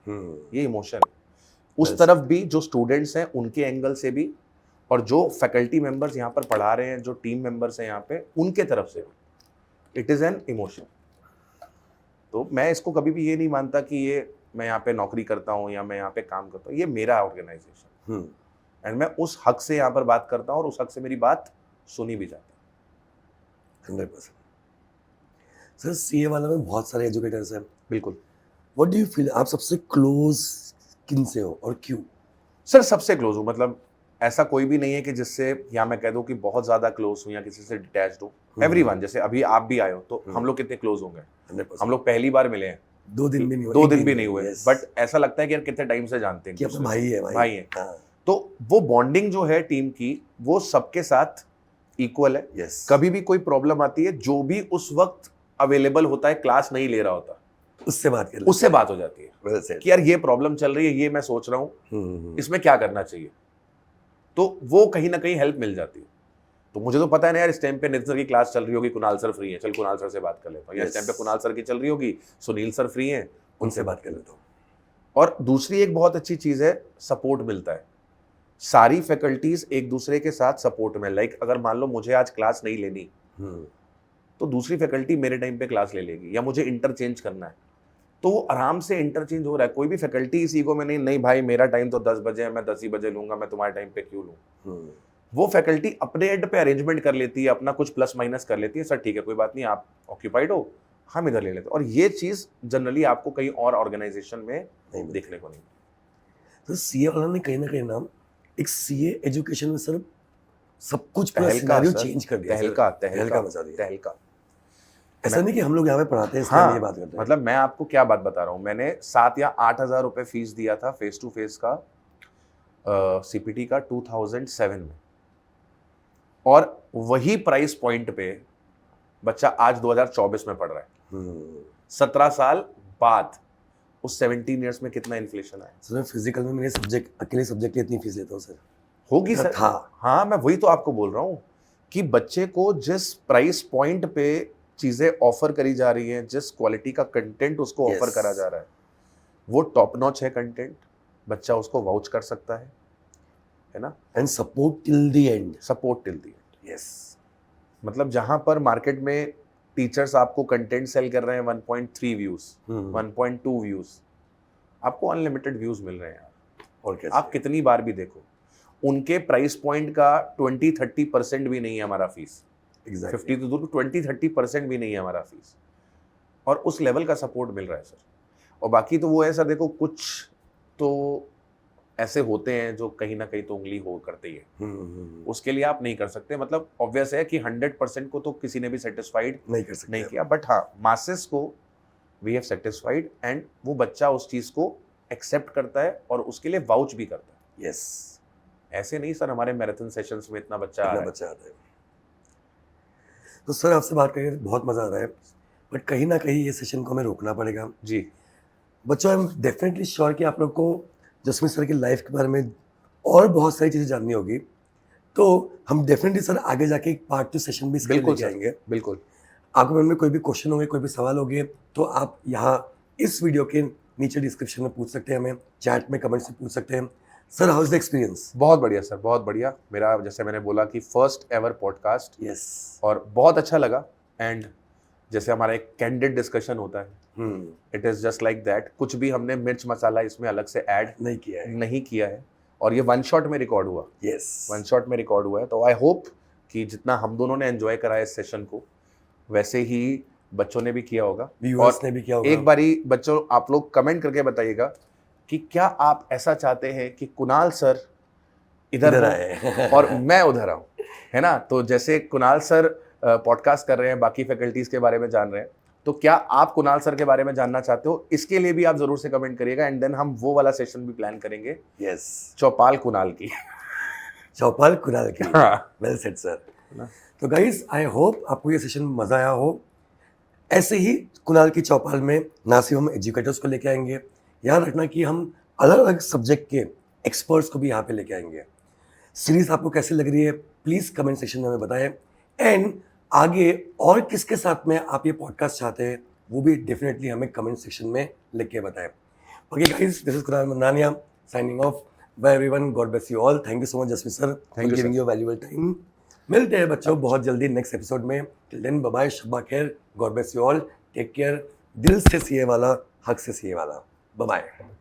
ये इमोशन है। उस तरफ भी जो स्टूडेंट्स हैं उनके एंगल से भी, और जो फैकल्टी मेंबर्स यहाँ पर पढ़ा रहे हैं, जो टीम मेंबर्स हैं यहाँ पे, उनके तरफ से भी इट इज एन इमोशन। तो मैं इसको कभी भी ये नहीं मानता कि ये मैं यहाँ पे नौकरी करता हूँ या मैं यहाँ पे काम करता हूँ, ये मेरा ऑर्गेनाइजेशन एंड मैं उस हक से यहाँ पर बात करता हूँ और उस हक से मेरी बात सुनी भी जाती है। 100%। सर सीए वाला में बहुत सारे एजुकेटर्स हैं, बिल्कुल। व्हाट डू यू फील, आप सबसे क्लोज किन से हो और क्यों? सर सबसे क्लोज हूँ, मतलब ऐसा कोई भी नहीं है कि जिससे या मैं कह दूं कि बहुत ज्यादा क्लोज हूँ या किसी से डिटैच्ड हूँ। एवरीवन, जैसे अभी आप भी आए हो तो हम लोग कितने क्लोज होंगे, 100%। हम लोग पहली बार मिले हैं, 2 दिन भी नहीं हुए, 2 एक दिन भी नहीं हुए, yes। बट ऐसा लगता है कि यार कितने टाइम से जानते हैं कि अपना भाई है, भाई है। हाँ। तो वो बॉन्डिंग जो है टीम की, वो सबके साथ इक्वल है। यस। कभी भी कोई प्रॉब्लम आती है, जो भी उस वक्त अवेलेबल होता है, क्लास नहीं ले रहा होता, उससे बात कर, उससे बात हो जाती है well said। कि यार ये प्रॉब्लम चल रही है, ये मैं सोच रहा हूँ, इसमें क्या करना चाहिए। तो वो कहीं ना कहीं हेल्प मिल जाती है। तो मुझे तो पता है ना यार, इस टाइम पे नितिन सर की क्लास चल रही होगी, कुणाल सर फ्री है, चल कुणाल सर से बात कर लेता हूँ, या इस टाइम पे कुणाल सर की चल रही होगी, सुनील सर फ्री हैं, उनसे बात कर लेता हूँ। और दूसरी एक बहुत अच्छी चीज है, सपोर्ट मिलता है। सारी फैकल्टीज एक दूसरे के साथ सपोर्ट में, लाइक अगर मान लो मुझे आज क्लास नहीं लेनी तो दूसरी फैकल्टी मेरे टाइम पे क्लास ले लेगी, या मुझे इंटरचेंज करना है तो वो आराम से इंटरचेंज हो रहा है। कोई भी फैकल्टी इस ईगो में नहीं भाई मेरा टाइम तो 10 बजे है, मैं 10 ही बजे लूंगा, मैं तुम्हारे टाइम पे क्यों लूँ। वो फैकल्टी अपने एंड पे अरेंजमेंट कर लेती है, अपना कुछ प्लस माइनस कर लेती है, सर ठीक है कोई बात नहीं, आप ऑक्यूपाइड हो, हम इधर ले लेते हैं। और ये चीज जनरली आपको कहीं और ऑर्गेनाइजेशन में नहीं देखने को नहीं। तो सीए वाला ने कहीं ना कहीं नाम एक सीए एजुकेशन में सर सब कुछ पूरा तहलका सिनेरियो सर, चेंज कर दिया, तहलका मचा दिया। तहलका। ऐसा नहीं कि हम लोग यहाँ पे पढ़ाते हैं इसलिए हाँ, ये बात करते हैं। मतलब मैं आपको क्या बात बता रहा हूँ, मैंने 7 या 8 हजार रुपए फीस दिया था फेस टू फेस का सीपीटी का 2007 में, और वही प्राइस पॉइंट पे बच्चा आज 2024 में पढ़ रहा है। 17 साल बाद उस 17 इयर्स में कितना इन्फ्लेशन आया। सर मैं फिजिकल में मेरे सब्जेक्ट, अकेले सब्जेक्ट की इतनी फीस लेता हूँ सर। होगी सर। हाँ, मैं वही तो आपको बोल रहा हूँ कि बच्चे को जिस प्राइस पॉइंट पे चीजें ऑफर करी जा रही हैं, जिस क्वालिटी का कंटेंट उसको ऑफर करा जा रहा है, वो टॉप नॉच है कंटेंट, बच्चा उसको वाउच कर सकता है ना। And support till the end, support till the end. Yes. मतलब जहां पर मार्केट में टीचर्स आपको कंटेंट सेल कर रहे हैं 1.3 व्यूज, 1.2 व्यूज, आपको अनलिमिटेड व्यूज मिल रहे हैं यार। और कैसे? आप कितनी बार भी देखो, उनके प्राइस पॉइंट का 20-30% भी नहीं है हमारा फीस। 50 तो दूर, 20-30% भी नहीं है हमारा फीस, और उस लेवल का सपोर्ट मिल रहा है सर। और बाकी तो वो है सर, देखो कुछ तो ऐसे होते हैं जो कहीं ना कहीं तो उंगली हो करते ही है, उसके लिए आप नहीं कर सकते। मतलब ऑब्वियस है कि 100% को तो किसी ने भी सेटिस्फाइड नहीं कर सकते, नहीं किया, बट हाँ मासेस को वी हैव सेटिस्फाइड, एंड वो बच्चा उस चीज को एक्सेप्ट करता है और उसके लिए वाउच भी करता है। यस। ऐसे नहीं सर हमारे मैराथन सेशंस में इतना बच्चा आ रहा है। तो सर आपसे बात करके बहुत मजा आ रहा है, बट कहीं ना कहीं ये सेशन को हमें रोकना पड़ेगा जी। बच्चों, आई एम डेफिनेटली श्योर कि आप लोग को जसमीत सर की लाइफ के बारे में और बहुत सारी चीज़ें जाननी होगी, तो हम डेफिनेटली सर आगे जाके एक पार्ट 2 सेशन भी इसके लेके आएंगे। बिल्कुल। आपके मन में कोई भी क्वेश्चन होंगे, कोई भी सवाल होंगे, तो आप यहाँ इस वीडियो के नीचे डिस्क्रिप्शन में पूछ सकते हैं, हमें चैट में कमेंट से पूछ सकते हैं। Sir how is the experience? बहुत बढ़िया सर, बहुत बढ़िया। मेरा जैसे मैंने बोला कि फर्स्ट एवर पॉडकास्ट, यस, और बहुत अच्छा लगा। एंड जैसे हमारा एक कैंडिड डिस्कशन होता है, it is just like that. कुछ भी हमने मिर्च मसाला इसमें अलग से ऐड नहीं किया है, और ये 1 शॉट में रिकॉर्ड हुआ। यस, 1 शॉट में रिकॉर्ड हुआ है। तो आई होप कि जितना हम दोनों ने एंजॉय करा है इस सेशन को, वैसे ही बच्चों ने भी किया होगा, व्यूअर्स ने भी किया होगा। एक बारी बच्चों आप लोग कमेंट करके बताइएगा कि क्या आप ऐसा चाहते हैं कि कुणाल सर इधर आए और मैं उधर आऊं, है ना। तो जैसे कुणाल सर पॉडकास्ट कर रहे हैं, बाकी फैकल्टीज के बारे में जान रहे हैं, तो क्या आप कुणाल सर के बारे में जानना चाहते हो? इसके लिए भी आप जरूर से कमेंट करिएगा, एंड देन हम वो वाला सेशन भी प्लान करेंगे, यस, चौपाल कुणाल की। चौपाल कुणाल की। हाँ। Well said sir. तो गाइस आई होप आपको ये सेशन मजा आया हो। ऐसे ही कुणाल की चौपाल में ना सिर्फ हम एजुकेटर्स को लेके आएंगे, याद रखना कि हम अलग अलग सब्जेक्ट के एक्सपर्ट्स को भी यहाँ पे लेके आएंगे। सीरीज आपको कैसी लग रही है प्लीज कमेंट सेक्शन में हमें बताएं, एंड आगे और किसके साथ में आप ये पॉडकास्ट चाहते हैं वो भी डेफिनेटली हमें कमेंट सेक्शन में लिख के बताएं। Okay guys, this is Kunal Mandania signing off. Bye everyone, God bless you all. Thank you so much Jasmeet sir for you, giving sir. Your valuable time. मिलते हैं बच्चों बहुत जल्दी नेक्स्ट एपिसोड में। टिल देन बाय बाय, शब्बा खैर, God bless you all, take care. दिल से सीए वाला, हक से सीए वाला। Bye bye.